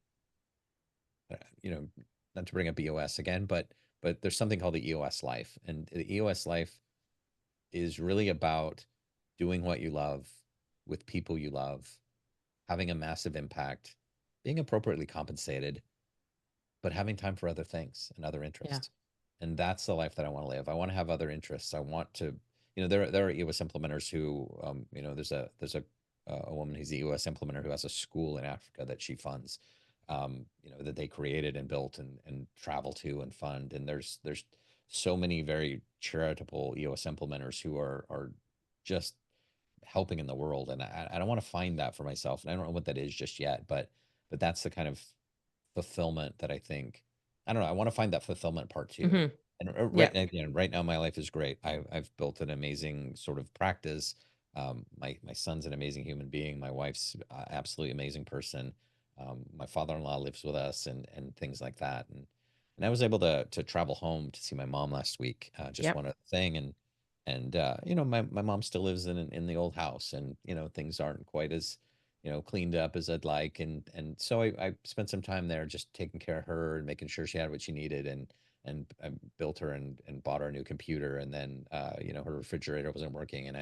you know, not to bring up EOS again, but there's something called the EOS life. And the EOS life is really about doing what you love with people you love, having a massive impact, being appropriately compensated, but having time for other things and other Yeah. interests. And that's the life that I want to live. I want to have other interests. I want to, there are EOS implementers who, there's a woman who's the EOS implementer who has a school in Africa that she funds, that they created and built and travel to and fund. And there's so many very charitable EOS implementers who are just helping in the world. And I don't want to find that for myself. And I don't know what that is just yet, but that's the kind of fulfillment that I think, I don't know. I want to find that fulfillment part too. Hmm. And Yeah. right now my life is great. I've built an amazing sort of practice. My son's an amazing human being. My wife's absolutely amazing person. My father-in-law lives with us, and things like that. And I was able to travel home to see my mom last week. Just Yep. one other thing. And my mom still lives in the old house, and things aren't quite as cleaned up as I'd like. And so I spent some time there just taking care of her and making sure she had what she needed. And I built her and bought her a new computer. And then her refrigerator wasn't working, and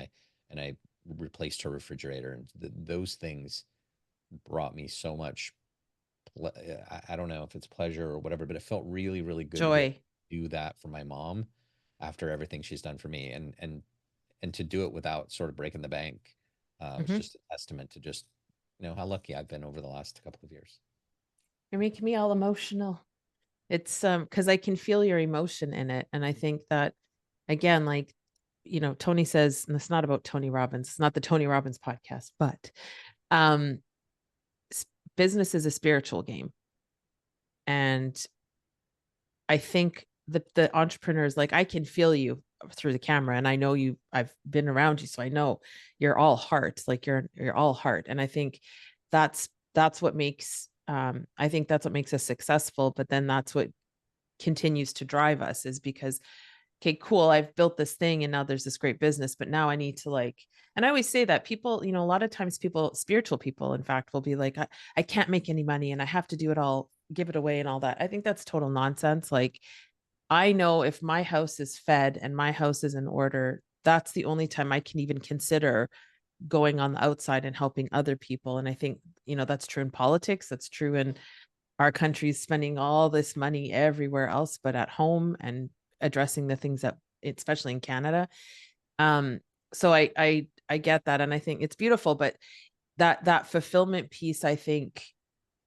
I replaced her refrigerator. And those things brought me so much I don't know if it's pleasure or whatever, but it felt really, really good to be able Joy. to do that for my mom after everything she's done for me. And to do it without sort of breaking the bank was Hmm. just a testament to just how lucky I've been over the last couple of years. You're making me all emotional. It's because I can feel your emotion in it. And I think that, again, like, Tony says, and it's not about Tony Robbins, it's not the Tony Robbins podcast, but um business is a spiritual game. And I think the entrepreneurs, like, I can feel you through the camera, and I know I've been around you, so I know you're all heart, like you're all heart. And I think that's what makes I think that's what makes us successful. But then that's what continues to drive us, is because, okay, cool, I've built this thing and now there's this great business, but now I need to, like, and I always say that people, a lot of times spiritual people, in fact, will be like, I can't make any money and I have to do it all, give it away and all that. I think that's total nonsense. Like, I know if my house is fed and my house is in order, that's the only time I can even consider going on the outside and helping other people. And I think, that's true in politics. That's true in our country's spending all this money everywhere else, but at home, and addressing the things that, especially in Canada. Um, so I get that. And I think it's beautiful, but that fulfillment piece, I think,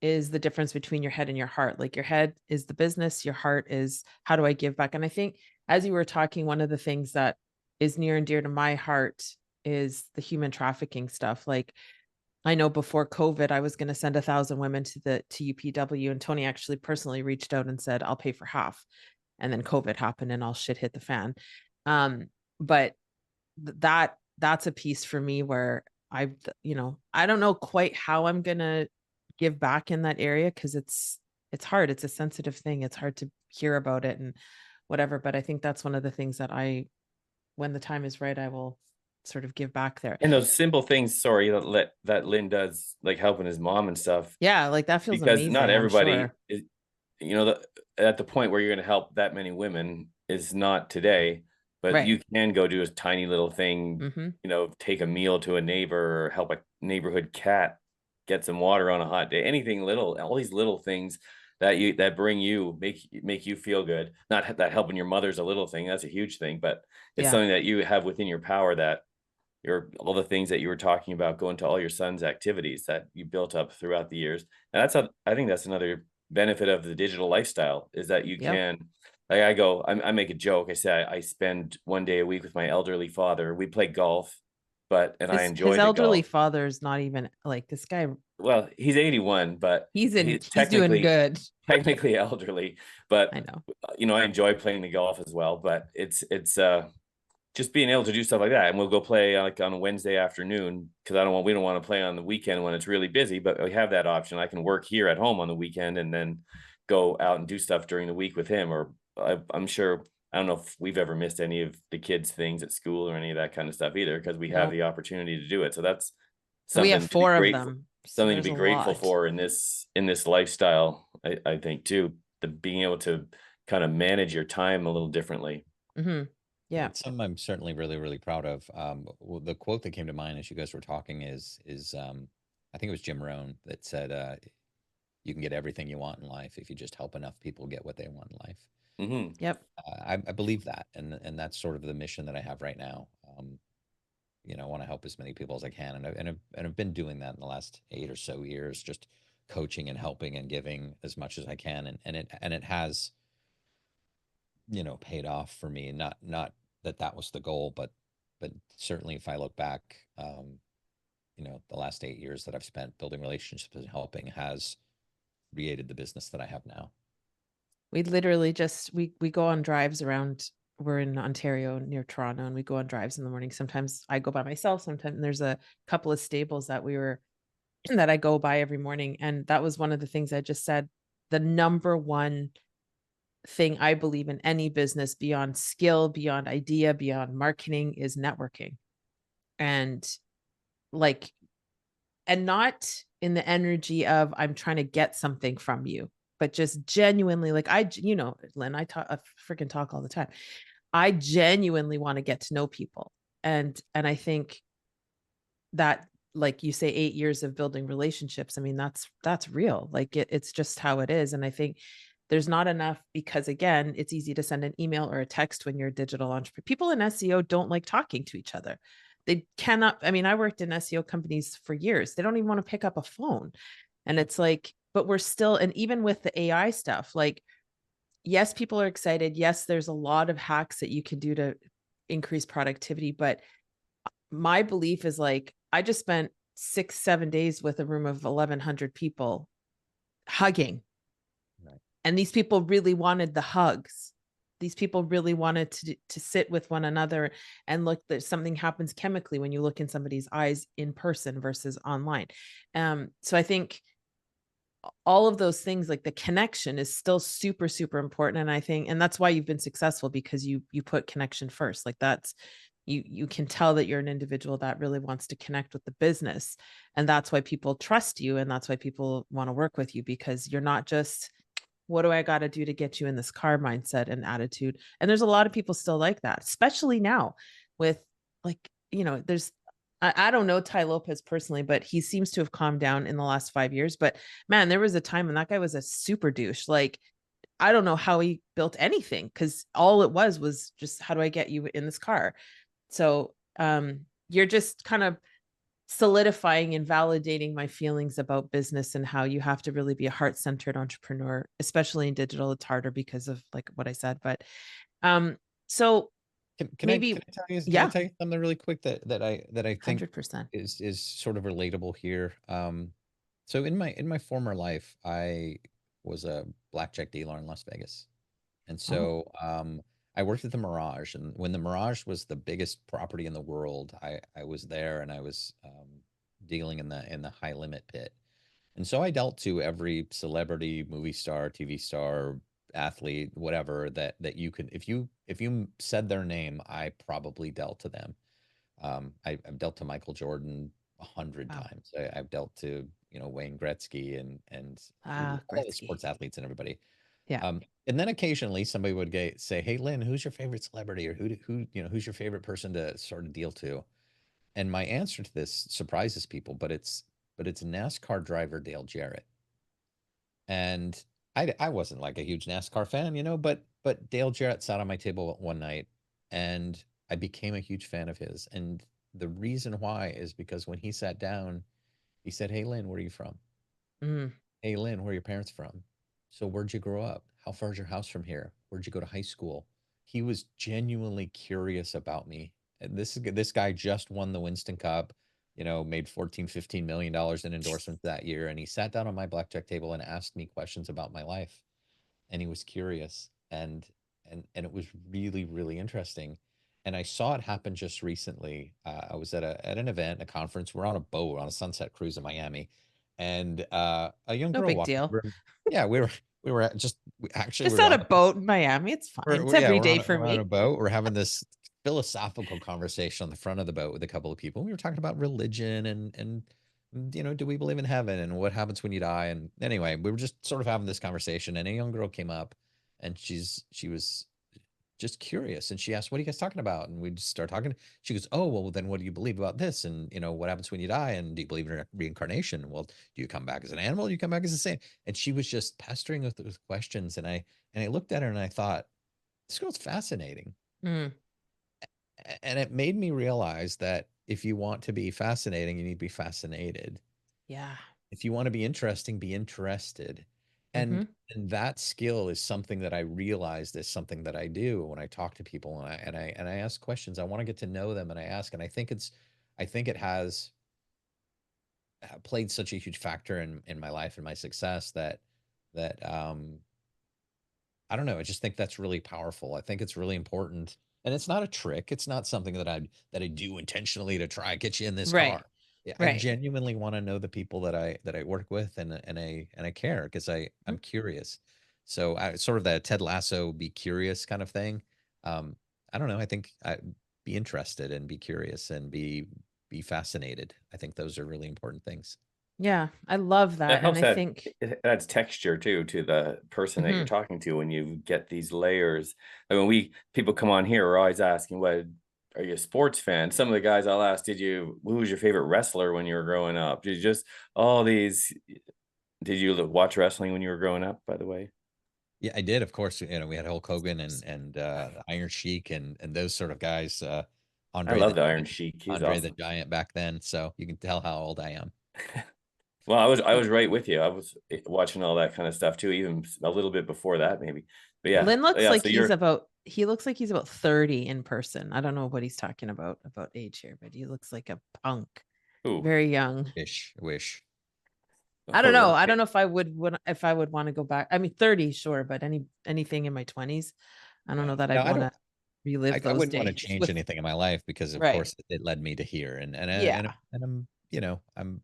is the difference between your head and your heart. Like, your head is the business, your heart is, how do I give back? And I think, as you were talking, one of the things that is near and dear to my heart is the human trafficking stuff. Like, I know before COVID, I was going to send 1,000 women to UPW, and Tony actually personally reached out and said, I'll pay for half. And then COVID happened and all shit hit the fan. But that's a piece for me where I don't know quite how I'm going to give back in that area, because it's hard. It's a sensitive thing. It's hard to hear about it and whatever. But I think that's one of the things that when the time is right, I will sort of give back there. And those simple things, sorry, that Lyn does, like helping his mom and stuff. Yeah, like that feels because amazing. not everybody sure. is, at the point where you're going to help that many women is not today, but Right. you can go do a tiny little thing, Mhm. Take a meal to a neighbor, or help a neighborhood cat get some water on a hot day. Anything little, all these little things that bring you, make you feel good. Not that helping your mother's a little thing, that's a huge thing, but it's Yeah. something that you have within your power, that all the things that you were talking about, going to all your son's activities that you built up throughout the years. And I think that's another benefit of the digital lifestyle, is that you Yep. can, like I make a joke. I say I spend one day a week with my elderly father. We play golf, I enjoy his the elderly golf. father's not even like this guy. Well, he's 81, but He's doing technically good. technically elderly, but I know. I enjoy playing the golf as well. But it's just being able to do stuff like that. And we'll go play like on a Wednesday afternoon, because we don't want to play on the weekend when it's really busy, but we have that option. I can work here at home on the weekend and then go out and do stuff during the week with him. Or I'm sure, I don't know if we've ever missed any of the kids' things at school or any of that kind of stuff either, because we have the opportunity to do it. So that's we have something to be 4 of grateful, them. So something to there's be a grateful lot. for in this lifestyle. I think too, the being able to kind of manage your time a little differently. Mhm. Yeah. It's something I'm certainly really, really proud of. Well, the quote that came to mind as you guys were talking is I think it was Jim Rohn that said, "You can get everything you want in life if you just help enough people get what they want in life." Mhm. Yep. I believe that, and that's sort of the mission that I have right now. I want to help as many people as I can, and I've been doing that in the last 8 or so years, just coaching and helping and giving as much as I can, and it has paid off for me. Not that was the goal, but certainly if I look back, the last 8 years that I've spent building relationships and helping has created the business that I have now. We literally just we go on drives around. We're in Ontario near Toronto, and we go on drives in the morning. Sometimes I go by myself. Sometimes there's a couple of stables that that I go by every morning. And that was one of the things I just said. The number one thing I believe in any business, beyond skill, beyond idea, beyond marketing, is networking. And like, and not in the energy of I'm trying to get something from you, but just genuinely, like Lyn, I freaking talk all the time. I genuinely want to get to know people. And I think that, like you say, 8 years of building relationships, I mean, that's real. Like it's just how it is. And I think there's not enough, because again, it's easy to send an email or a text when you're a digital entrepreneur. People in SEO don't like talking to each other. They cannot. I mean, I worked in SEO companies for years. They don't even want to pick up a phone. And it's like, but we're still, and even with the AI stuff, like, yes, people are excited. Yes, there's a lot of hacks that you can do to increase productivity. But my belief is, like, I just spent 6-7 days with a room of 1,100 people hugging. Right. And these people really wanted the hugs. These people really wanted to sit with one another and look, that something happens chemically when you look in somebody's eyes in person versus online. So I think all of those things, like the connection, is still super, super important. And I think, and that's why you've been successful, because you put connection first. Like that's, you can tell that you're an individual that really wants to connect with the business. And that's why people trust you. And that's why people want to work with you, because you're not just, what do I got to do to get you in this car mindset and attitude. And there's a lot of people still like that, especially now with, like, there's, I don't know Ty Lopez personally, but he seems to have calmed down in the last 5 years. But man, there was a time when that guy was a super douche. Like, I don't know how he built anything, because all it was just, how do I get you in this car? So you're just kind of solidifying and validating my feelings about business, and how you have to really be a heart-centered entrepreneur, especially in digital. It's harder because of, like, what I said. But so maybe, can I tell you, yeah, something really quick that I think 100%. is sort of relatable here. So in my former life, I was a blackjack dealer in Las Vegas. And Oh, so I worked at the Mirage, and when the Mirage was the biggest property in the world, I was there, and I was dealing in the high limit pit. And so I dealt to every celebrity, movie star, TV star, athlete, whatever that you could, if you said their name, I probably dealt to them. I've dealt to Michael Jordan 100 wow. times. I've dealt to, Wayne Gretzky and Ah, all the Gretzky. sports athletes and everybody. Yeah. And then occasionally somebody would say, "Hey, Lynn, who's your favorite celebrity, or who's your favorite person to sort of deal to?" And my answer to this surprises people, but it's NASCAR driver Dale Jarrett. And I wasn't like a huge NASCAR fan, but Dale Jarrett sat on my table one night, and I became a huge fan of his. And the reason why is because when he sat down, he said, "Hey, Lynn, where are you from? Mm. Hey, Lynn, where are your parents from? So where'd you grow up? How far is your house from here? Where'd you go to high school?" He was genuinely curious about me. And this guy just won the Winston Cup, made 14, $15 million in endorsements that year. And he sat down on my blackjack table and asked me questions about my life. And he was curious. And it was really, really interesting. And I saw it happen just recently. I was at an event, a conference. We're on a boat on a sunset cruise in Miami, and a young No girl big walked in deal. the room. Yeah, we were actually Just we were at on a boat in Miami. It's fine. It's yeah, every day for we're on a me. boat. We're having this philosophical conversation on the front of the boat with a couple of people. We were talking about religion and do we believe in heaven and what happens when you die? And anyway, we were just sort of having this conversation, and a young girl came up, and she was just curious, and she asked, "What are you guys talking about?" And we just start talking. She goes, "Oh, well, then what do you believe about this? And what happens when you die? And do you believe in reincarnation? Well, do you come back as an animal? Or do you come back as a saint?" And she was just pestering with questions, and I looked at her and I thought, this girl's fascinating. Mm. And it made me realize that if you want to be fascinating, you need to be fascinated. Yeah. If you want to be interesting, be interested. Mm-hmm. And that skill is something that I realized is something that I do when I talk to people, and I ask questions. I want to get to know them, and I ask, and I think it has played such a huge factor in my life and my success that I don't know. I just think that's really powerful. I think it's really important. And it's not a trick. It's not something that I do intentionally to try get you in this Right. car. Yeah, I Right. genuinely want to know the people that I work with, and I care because I'm Mhm. curious. So I sort of that Ted Lasso be curious kind of thing. Um, I don't know. I think be interested and be curious and be fascinated. I think those are really important things. Yeah. I love That that. And helps I think, it adds texture too to the person that you're mhm, talking to when you get these layers. Like when people come on here, we're always asking, "What are you a sports fan?" Some of the guys I'll ask, who was your favorite wrestler when you were growing up? Did you just all these did you watch wrestling when you were growing up, by the way? Yeah, I did. Of course, we had Hulk Hogan and Iron Sheik and those sort of guys. I Andre the love the Iron Sheik. He's Andre the awesome. Giant back then. So you can tell how old I am. Well, I was right with you. I was watching all that kind of stuff too, even a little bit before that, maybe. But yeah, Lynn looks yeah. like So you're he looks like he's about 30 in person. I don't know what he's talking about age here, but he looks like a punk, ooh, very young. Wish. I all don't know. I right. don't know if I would want to go back. I mean, 30, sure, but anything in my 20s, I don't Yeah. know that No, I'd I want don't. to relive I those wouldn't want to days change with anything in my life because, of right. course, it led me to here. Yeah, And I'm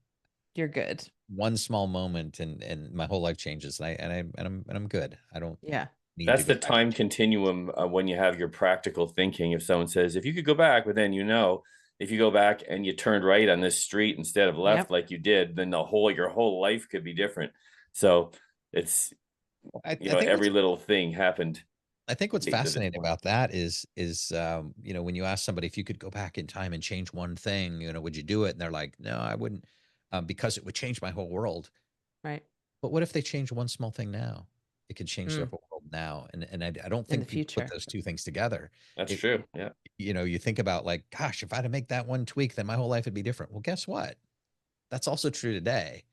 you're good. one small moment, and my whole life changes, and I'm good. I don't Yeah. need to That's go the back and time change. continuum when you have your practical thinking. If someone says, if you could go back, but then if you go back and you turned right on this street instead of left Yep. like you did, then your whole life could be different. So it's I think every little thing happened what's to this fascinating point. about that is when you ask somebody if you could go back in time and change one thing, would you do it? And they're like, no, I wouldn't, because it would change my whole world. Right. But what if they change one small thing now? It could change their Mm, whole world now. And I don't in the think people put future. those two things together. That's It, true. Yeah. you think about like, gosh, if I had to make that one tweak, then my whole life would be different. Well, guess what? That's also true today.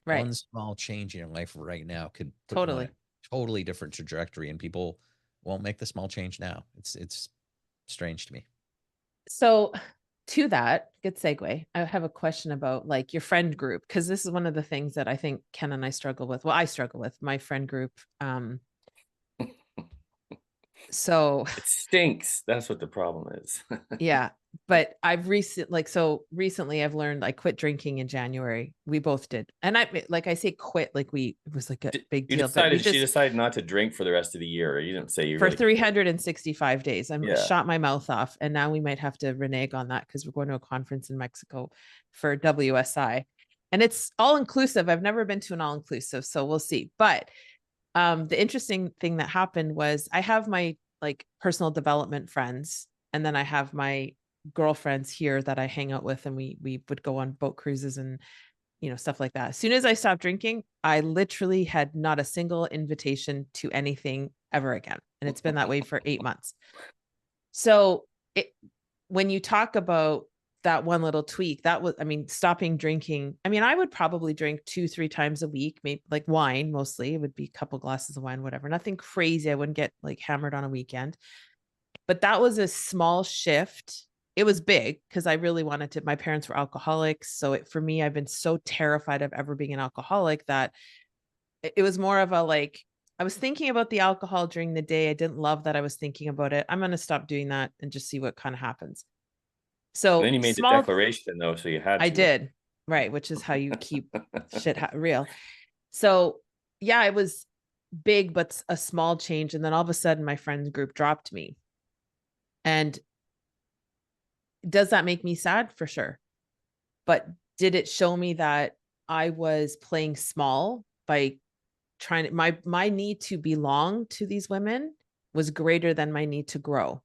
Right. One small change in your life right now could put you on a Totally. totally different trajectory, and people won't make the small change now. It's strange to me. So to that, good segue. I have a question about like your friend group, because this is one of the things that I think Ken and I struggle with. Well, I struggle with my friend group. So It stinks. That's what the problem is. yeah, but recently I've learned I quit drinking in January. We both did. And like I say quit, like it was like a big deal, but She decided not to drink for the rest of the year. You didn't say you for really 365 days. I'm Yeah. shot my mouth off, and now we might have to renege on that because we're going to a conference in Mexico for WSI, and it's all inclusive. I've never been to an all inclusive, so we'll see. But the interesting thing that happened was I have my like personal development friends, and then I have my girlfriends here that I hang out with, and we would go on boat cruises and stuff like that. As soon as I stopped drinking, I literally had not a single invitation to anything ever again. And it's been that way for 8 months. So when you talk about that one little tweak, that was, I mean, stopping drinking. I mean, I would probably drink 2-3 times a week, maybe like wine, mostly. It would be a couple glasses of wine, whatever. Nothing crazy. I wouldn't get like hammered on a weekend. But that was a small shift. It was big because I really wanted to. My parents were alcoholics. So for me, I've been so terrified of ever being an alcoholic that it was more of a like, I was thinking about the alcohol during the day. I didn't love that I was thinking about it. I'm going to stop doing that and just see what kind of happens. And then So you made the small, declaration though, so you had I to. did. Right. Which is how you keep shit real. So yeah, it was big, but a small change. And then all of a sudden my friends group dropped me. And does that make me sad? For sure. But did it show me that I was playing small by trying to, my need to belong to these women was greater than my need to grow.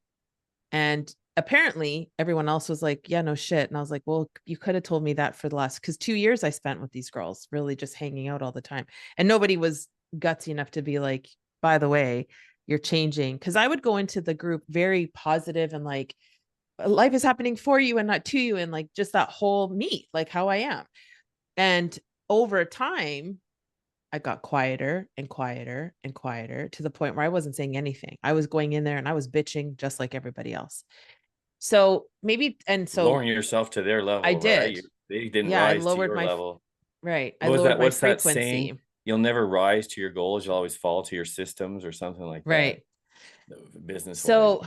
And apparently everyone else was like, yeah, no shit. And I was like, well, you could have told me that for the last, because 2 years I spent with these girls, really just hanging out all the time. And nobody was gutsy enough to be like, by the way, you're changing. Cause I would go into the group very positive and like, life is happening for you and not to you. And like, just that whole me, like how I am. And over time, I got quieter and quieter and quieter to the point where I wasn't saying anything. I was going in there and I was bitching just like everybody else. So maybe, and so Lowering yourself to their I level, right? did. They didn't Yeah, I rise to lowered your my, level. right. I What was lowered that? my What's that saying? frequency. You'll never rise to your goals. You'll always fall to your systems or something like that. Right. Business wise. So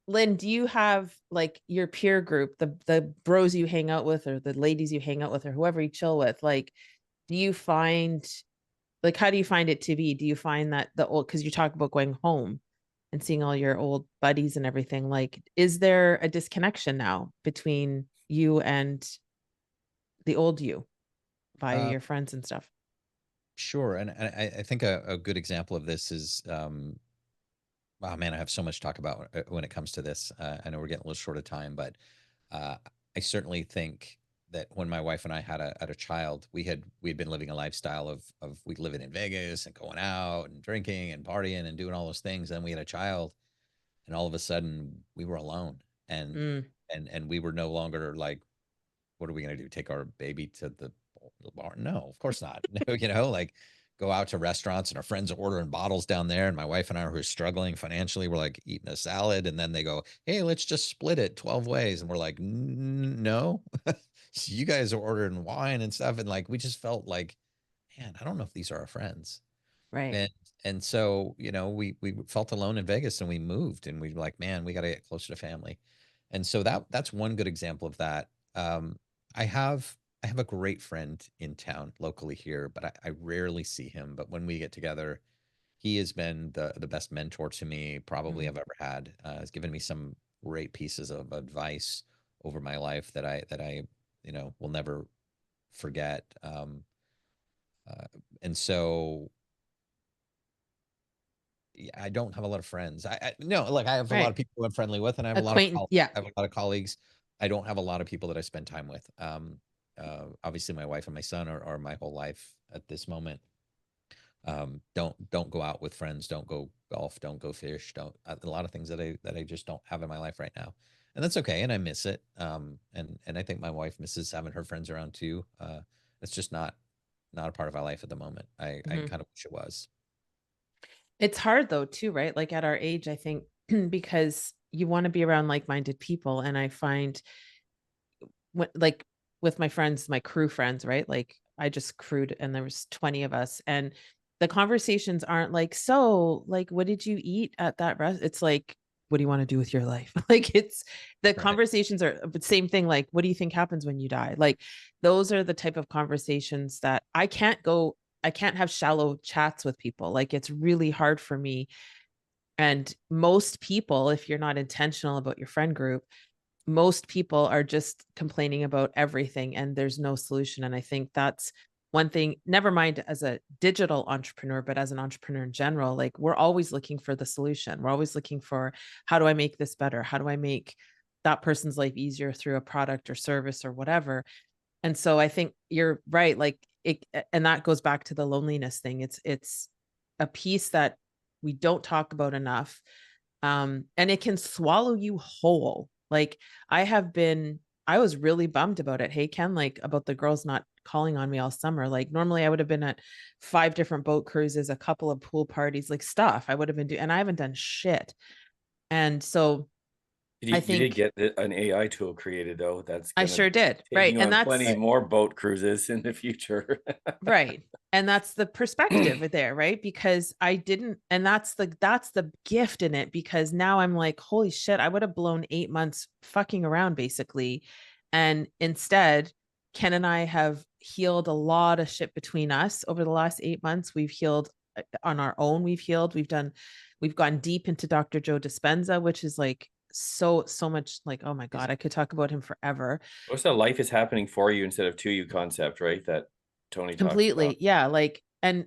Lynn, do you have like your peer group, the bros you hang out with or the ladies you hang out with or whoever you chill with? Like, do you find, like, how do you find it to be? Do you find that the old, because you talk about going home and seeing all your old buddies and everything, like, is there a disconnection now between you and the old you via Uh, your friends and stuff? sure. And I think a good example of this is, oh man, I have so much to talk about when it comes to this. I know we're getting a little short of time, but uh, I certainly think that when my wife and I had a child, we'd been living a lifestyle of we living in Vegas and going out and drinking and partying and doing all those things. Then we had a child, and all of a sudden we were alone, and Mm, and we were no longer like, what are we going to do? Take our baby to the bar? No, of course not. No, like go out to restaurants and our friends are ordering bottles down there. And my wife and I, who are struggling financially, we're like eating a salad. And then they go, hey, let's just split it 12 ways. And we're like, no, so you guys are ordering wine and stuff. And like, we just felt like, man, I don't know if these are our friends. right. And, and so, we felt alone in Vegas and we moved and we were like, man, we got to get closer to family. And so that's one good example of that. Um, I have a great friend in town locally here, but I rarely see him. But when we get together, he has been the best mentor to me probably Mm, I've ever had. Has given me some great pieces of advice over my life that I will never forget. And so yeah, I don't have a lot of friends. I no, like I have a lot of right. people I'm friendly with, and I have a lot of Acquaintance. Yeah. I have a lot of colleagues. I don't have a lot of people that I spend time with. Obviously, my wife and my son are my whole life at this moment. Don't go out with friends. Don't go golf. Don't go fish. Don't a lot of things that I just don't have in my life right now, and that's okay. And I miss it. And I think my wife misses having her friends around too. It's just not a part of our life at the moment. I Mhm. kind of wish it was. It's hard though, too, right? Like at our age, I think because you want to be around like-minded people. And I find like with my friends, my crew friends, right? Like I just crewed and there was 20 of us, and the conversations aren't like, so like, what did you eat at that restaurant? It's like, what do you want to do with your life? Like it's the Right. conversations are the same thing. Like, what do you think happens when you die? Like those are the type of conversations that I can't have shallow chats with people. Like it's really hard for me. And most people, if you're not intentional about your friend group, most people are just complaining about everything and there's no solution. And I think that's one thing, never mind as a digital entrepreneur, but as an entrepreneur in general, like we're always looking for the solution. We're always looking for, how do I make this better? How do I make that person's life easier through a product or service or whatever? And so I think you're right. Like it, and that goes back to the loneliness thing. It's a piece that we don't talk about enough. And it can swallow you whole. Like I was really bummed about it. Hey, Ken, like about the girls not calling on me all summer. Like normally I would have been at 5 different boat cruises, a couple of pool parties, like stuff I would have been doing, and I haven't done shit. And so I You did think get an AI tool created though. That's I gonna sure did. take Right. you And on that's plenty more boat cruises in the future. right. And that's the perspective there, right? Because I didn't, and that's the gift in it, because now I'm like, holy shit, I would have blown 8 months fucking around basically. And instead, Ken and I have healed a lot of shit between us over the last 8 months. We've healed on our own. We've gone deep into Dr. Joe Dispenza, which is like so much, like, oh my God, I could talk about him forever. What's the life is happening for you instead of to you concept, right? That Tony talks about. Completely. Yeah. Like, and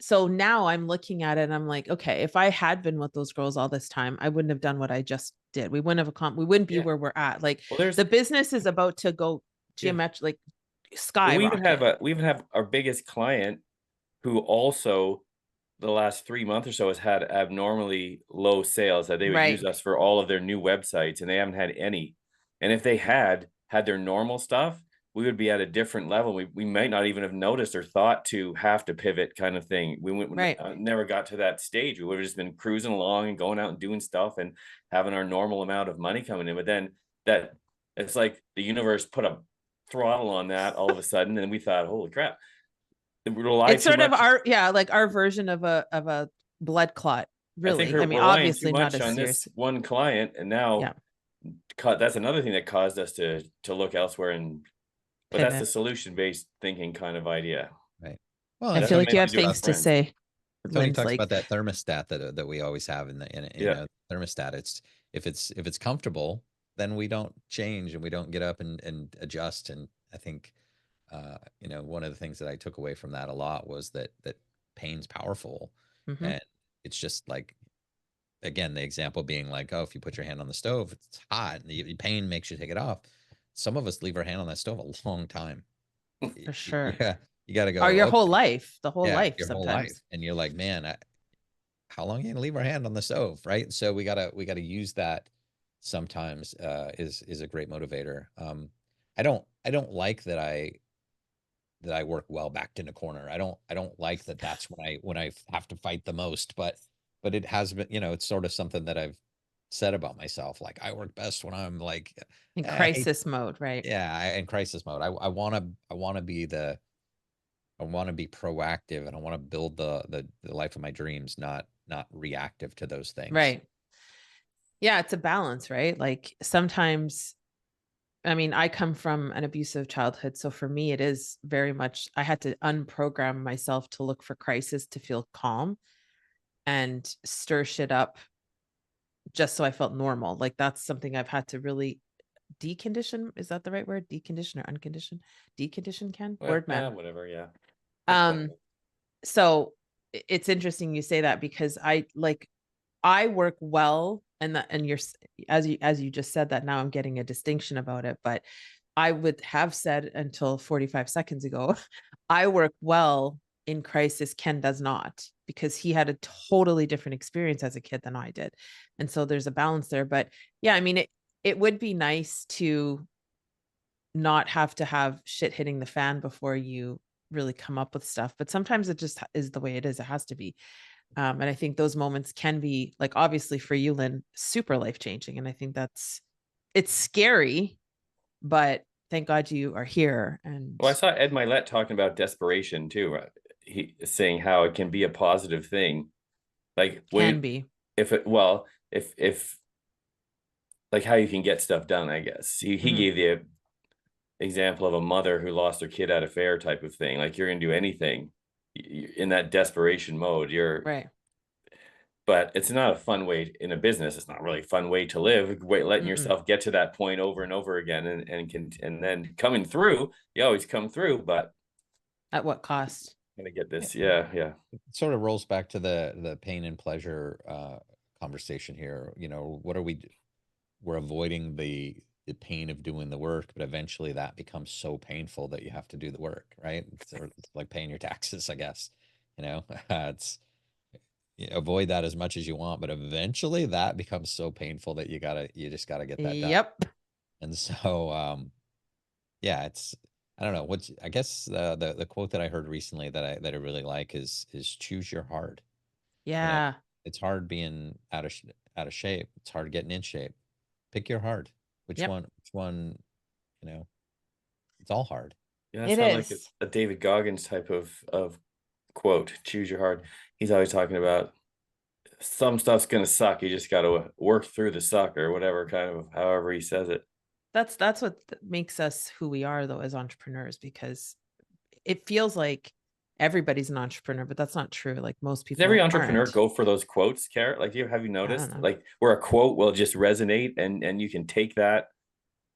so now I'm looking at it and I'm like, okay, if I had been with those girls all this time, I wouldn't have done what I just did. We wouldn't have we wouldn't be Yeah. where we're at. Like Well, there's the business is about to go yeah. geometric, like Well, skyrocket. we even have our biggest client who also the last 3 months or so has had abnormally low sales, that they would use Right. us for all of their new websites, and they haven't had any. And if they had their normal stuff, we would be at a different level. We might not even have noticed or thought to have to pivot kind of thing. We Right. never got to that stage. We would have just been cruising along and going out and doing stuff and having our normal amount of money coming in. But then that it's like the universe put a throttle on that all of a sudden, and we thought, holy crap. We rely It's too sort of much. like our version of a blood clot, I think really. we're I mean, relying too obviously not much as on serious. this one client, and now Yeah. that's another thing that caused us to look elsewhere. And but that's the Pivot. solution-based thinking kind of idea. Right. Well, I and That's feel what like you makes have you good things to friends. say. Tony Lyn's talks like, about that thermostat that we always have in you Yeah. know, thermostat. It's if it's comfortable, then we don't change and we don't get up and adjust. And I think you know, one of the things that I took away from that a lot was that pain's powerful. mhm. And it's just like, again, the example being like, oh, if you put your hand on the stove, it's hot and the pain makes you take it off. Some of us leave our hand on that stove a long time. For sure. Yeah, you got to Or go, your whole okay, life, the whole yeah, life your whole life. sometimes. And you're like, man, how long are you gonna leave our hand on the stove, right? So we gotta use that sometimes. Is a great motivator. I don't like that I work well backed in a corner. I don't like that. That's when I have to fight the most. But it has been, you know, it's sort of something that I've said about myself. Like I work best when I'm like In I hate, crisis mode, right? yeah, in crisis mode. I want to be I want to be proactive and I want to build the life of my dreams, not reactive to those things. Right. Yeah, it's a balance, right? Like sometimes, I mean, I come from an abusive childhood. So for me, it is very much, I had to unprogram myself to look for crisis to feel calm and stir shit up just so I felt normal. Like that's something I've had to really decondition. Is that the right word? Decondition or uncondition? Decondition, Ken? Well, Word man. whatever. Yeah. Um, so it's interesting you say that, because I work well, and you're, as you just said that, now I'm getting a distinction about it, but I would have said until 45 seconds ago, I work well in crisis. Ken does not, because he had a totally different experience as a kid than I did. And so there's a balance there. But yeah, I mean, it would be nice to not have to have shit hitting the fan before you really come up with stuff. But sometimes it just is the way it is. It has to be. And I think those moments can be, like, obviously for you, Lyn, super life-changing. And I think it's scary, but thank God you are here. And Well, I saw Ed Milet talking about desperation too. He saying how it can be a positive thing. Like, can wait, be. if it, well, if like how you can get stuff done, I guess. He Mhm. gave the example of a mother who lost her kid at a fair type of thing. Like, you're gonna do anything in that desperation mode. Right. But it's not a fun way in a business. It's not really a fun way to live. Letting Mm-mm. yourself get to that point over and over again, and then coming through. You always come through, but At what cost? gonna get this. Yeah, yeah. It sort of rolls back to the pain and pleasure conversation here. You know, what are we're avoiding the pain of doing the work, but eventually that becomes so painful that you have to do the work, right? It's like paying your taxes, I guess. You know, it's avoid that as much as you want, but eventually that becomes so painful that you just gotta get that done. Yep. And so yeah, I don't know I guess the quote that I heard recently that I really like is choose your hard. You know, Yeah. it's hard being out of shape. It's hard getting in shape. Pick your hard. Yep. Which one, you know, it's all hard. Yeah, that It sounds like is. a David Goggins type of quote. Choose your hard. He's always talking about some stuff's gonna suck. You just got to work through the suck, or whatever, kind of however he says it. That's what makes us who we are, though, as entrepreneurs, because it feels like everybody's an entrepreneur, but that's not true. Like, most Does every people entrepreneur aren't. go for those quotes, Carrot? Like, have you I don't noticed, know. like, where a quote will just resonate, and you can take that,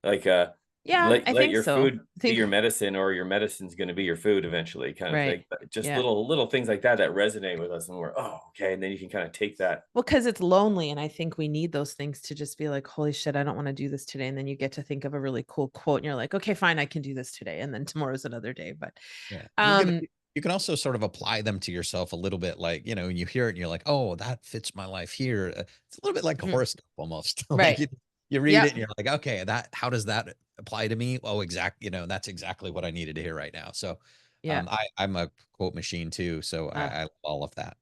like, Yeah, I let think your so. food I be think your medicine, or your medicine's going to be your food eventually, kind of right. thing. But just Yeah. little things like that resonate with us, and we're, oh, okay, and then you can kind of take that. Well, because it's lonely, and I think we need those things to just be like, "Holy shit, I don't wanna do this today," and then you get to think of a really cool quote, and you're like, "Okay, fine, I can do this today," and then tomorrow's another day, but, Yeah. um You can also sort of apply them to yourself a little bit, like, you know, you hear it and you're like, oh, that fits my life here. It's a little bit like a mm, horoscope almost. Like right. you read it Yep. and you're like, okay, how does that apply to me? Oh, you know, that's exactly what I needed to hear right now. So Yeah. I'm a quote machine too. So Ah, I love all of that.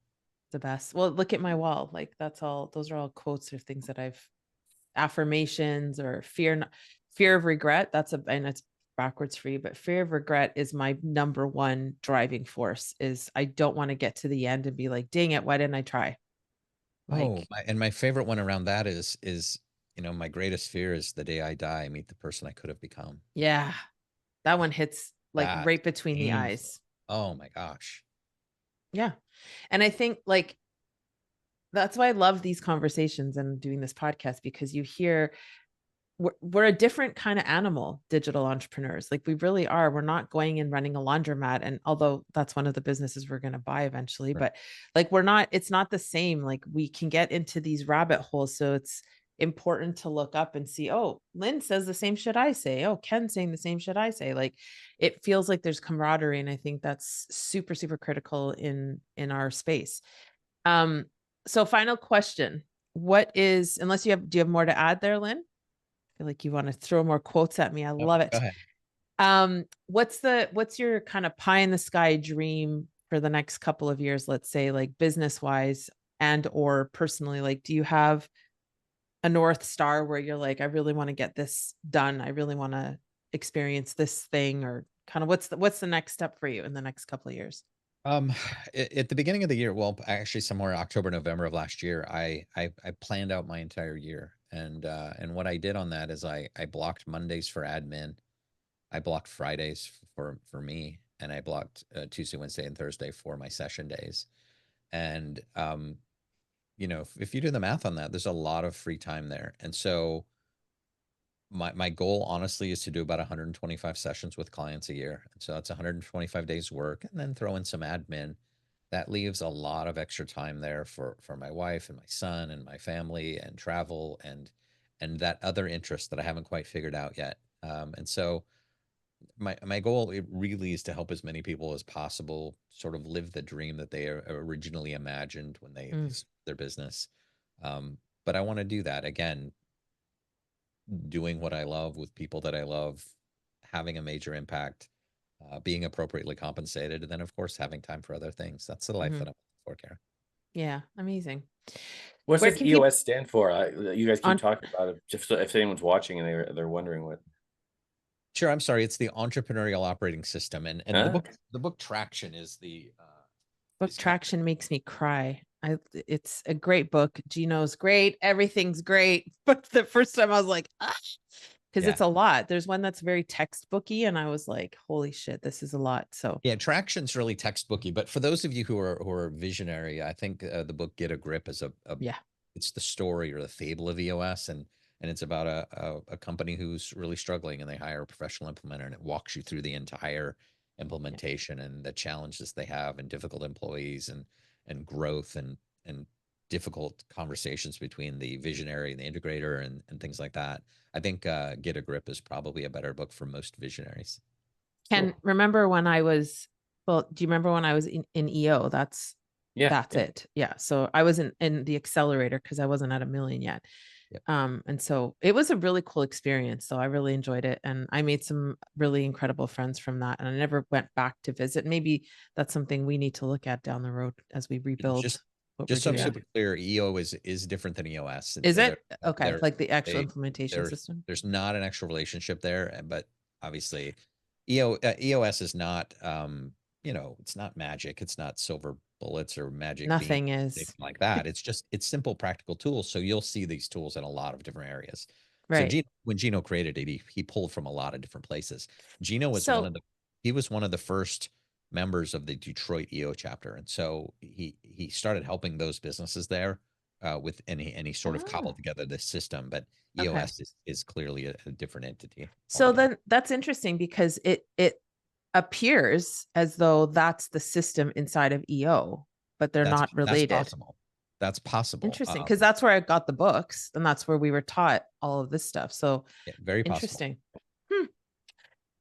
the best. Well, look at my wall, like, those are all quotes or things that I've affirmations, or fear of regret, and it's backwards for you, but fear of regret is my number one driving force. Is I don't wanna get to the end and be like, "Dang it, why didn't I try?" Oh, Like, and my favorite one around that is, you know, my greatest fear is the day I die, I meet the person I could have become. yeah, that one hits, like, That's right between the painful. eyes. Oh my gosh. Yeah, and I think, like, that's why I love these conversations and doing this podcast, because you hear we're a different kind of animal, digital entrepreneurs. Like, we really are. We're not going and running a laundromat. And although that's one of the businesses we're going to buy eventually, Right. but, like, it's not the same. Like, we can get into these rabbit holes. So it's important to look up and see, oh, Lyn says the same shit I say. Oh, Ken's saying the same shit I say. Like, it feels like there's camaraderie. And I think that's super, super critical in our space. Um, so final question. What is, unless do you have more to add there, Lyn? Feel like you want to throw more quotes at me. I Oh, love go it. ahead. What's your kind of pie in the sky dream for the next couple of years, let's say, like, business wise and or personally? Like, do you have a North Star where you're like, I really want to get this done. I really want to experience this thing, or kind of what's the next step for you in the next couple of years? Um, at the beginning of the year, well, actually somewhere October, November of last year, I planned out my entire year. And what I did on that is I blocked Mondays for admin. I blocked Fridays for me, and I blocked Tuesday, Wednesday, and Thursday for my session days. And you know, if you do the math on that, there's a lot of free time there. And so my goal honestly is to do about 125 sessions with clients a year. And so that's 125 days work, and then throw in some admin. That leaves a lot of extra time there for my wife and my son and my family and travel and that other interest that I haven't quite figured out yet. And so my goal, it really is to help as many people as possible sort of live the dream that they originally imagined when they Mm, started their business. But I want to do that again, doing what I love with people that I love, having a major impact, being appropriately compensated, and then of course having time for other things. That's the life mhm. that I'm looking for, Karen. Yeah, amazing. What's Where this can people EOS stand for? You guys keep on talking about it, just so if anyone's watching and they're wondering what. Sure, I'm sorry. It's the entrepreneurial operating system, and Ah, the book Traction is the book is kind of traction makes me cry. It's a great book. Gino's great. Everything's great. But the first time I was like, ah, because yeah. it's a lot. There's one that's very textbooky, and I was like, holy shit, this is a lot. So Yeah, Traction's really textbooky, but for those of you who are visionary, I think the book Get a Grip is a yeah, it's the story or the fable of EOS, and it's about a company who's really struggling, and they hire a professional implementer, and it walks you through the entire implementation and the challenges they have, and difficult employees, and growth, and difficult conversations between the visionary and the integrator, and things like that. I think Get a Grip is probably a better book for most visionaries. Ken, cool. remember when I was, well, do you remember when I was in EO? That's Yeah. it. Yeah. So I was in the accelerator because I wasn't at a million yet. Yep. And so it was a really cool experience. So I really enjoyed it. And I made some really incredible friends from that. And I never went back to visit. Maybe that's something we need to look at down the road as we rebuild what we're Just so I'm doing. super clear, EO is different than EOS. Is They're, it? Okay. Like the actual they, implementation system. there's not an actual relationship there, but obviously EOS is not, it's not magic. It's not silver bullets or magic beans, Nothing anything is. like that. It's simple, practical tools. So you'll see these tools in a lot of different areas. So Right. when Gino created it, he pulled from a lot of different places. Gino was So he was one of the first members of the Detroit EO chapter, and so he started helping those businesses there and he sort of cobbled oh, together this system. But okay. EOS is clearly a different entity So altogether. then that's interesting because it appears as though that's the system inside of EO, but they're not That's related. possible. That's possible. Interesting, because that's where I got the books, and that's where we were taught all of this stuff. So Yeah, very possible. interesting. Hmm.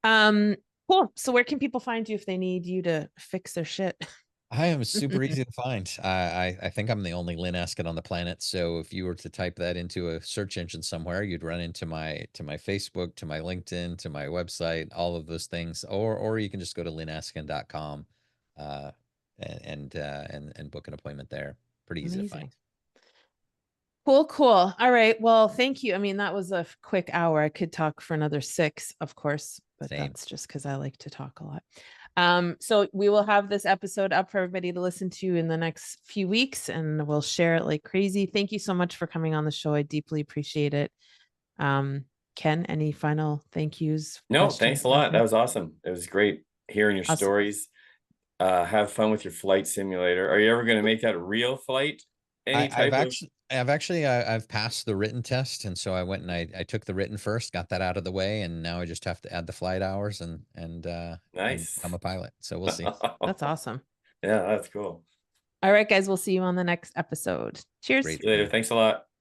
Um, cool. So where can people find you if they need you to fix their shit? I am super easy to find. I think I'm the only Lyn Askin on the planet. So if you were to type that into a search engine somewhere, you'd run into my Facebook, to my LinkedIn, to my website, all of those things. Or you can just go to lynaskin.com and book an appointment there. Pretty easy to find. Amazing. Cool. All right. Well, thank you. I mean, that was a quick hour. I could talk for another 6, of course, but Same. that's just because I like to talk a lot. So we will have this episode up for everybody to listen to in the next few weeks, and we'll share it like crazy. Thank you so much for coming on the show. I deeply appreciate it. Ken, any final thank yous? No, thanks a lot. That was awesome. It was great hearing your Awesome. stories. Have fun with your flight simulator. Are you ever going to make that a real flight? I've passed the written test, and so I went and I took the written first, got that out of the way, and now I just have to add the flight hours and nice. become a pilot. So we'll see. That's awesome. Yeah, that's cool. All right, guys, we'll see you on the next episode. Cheers. See you later. Thanks a lot.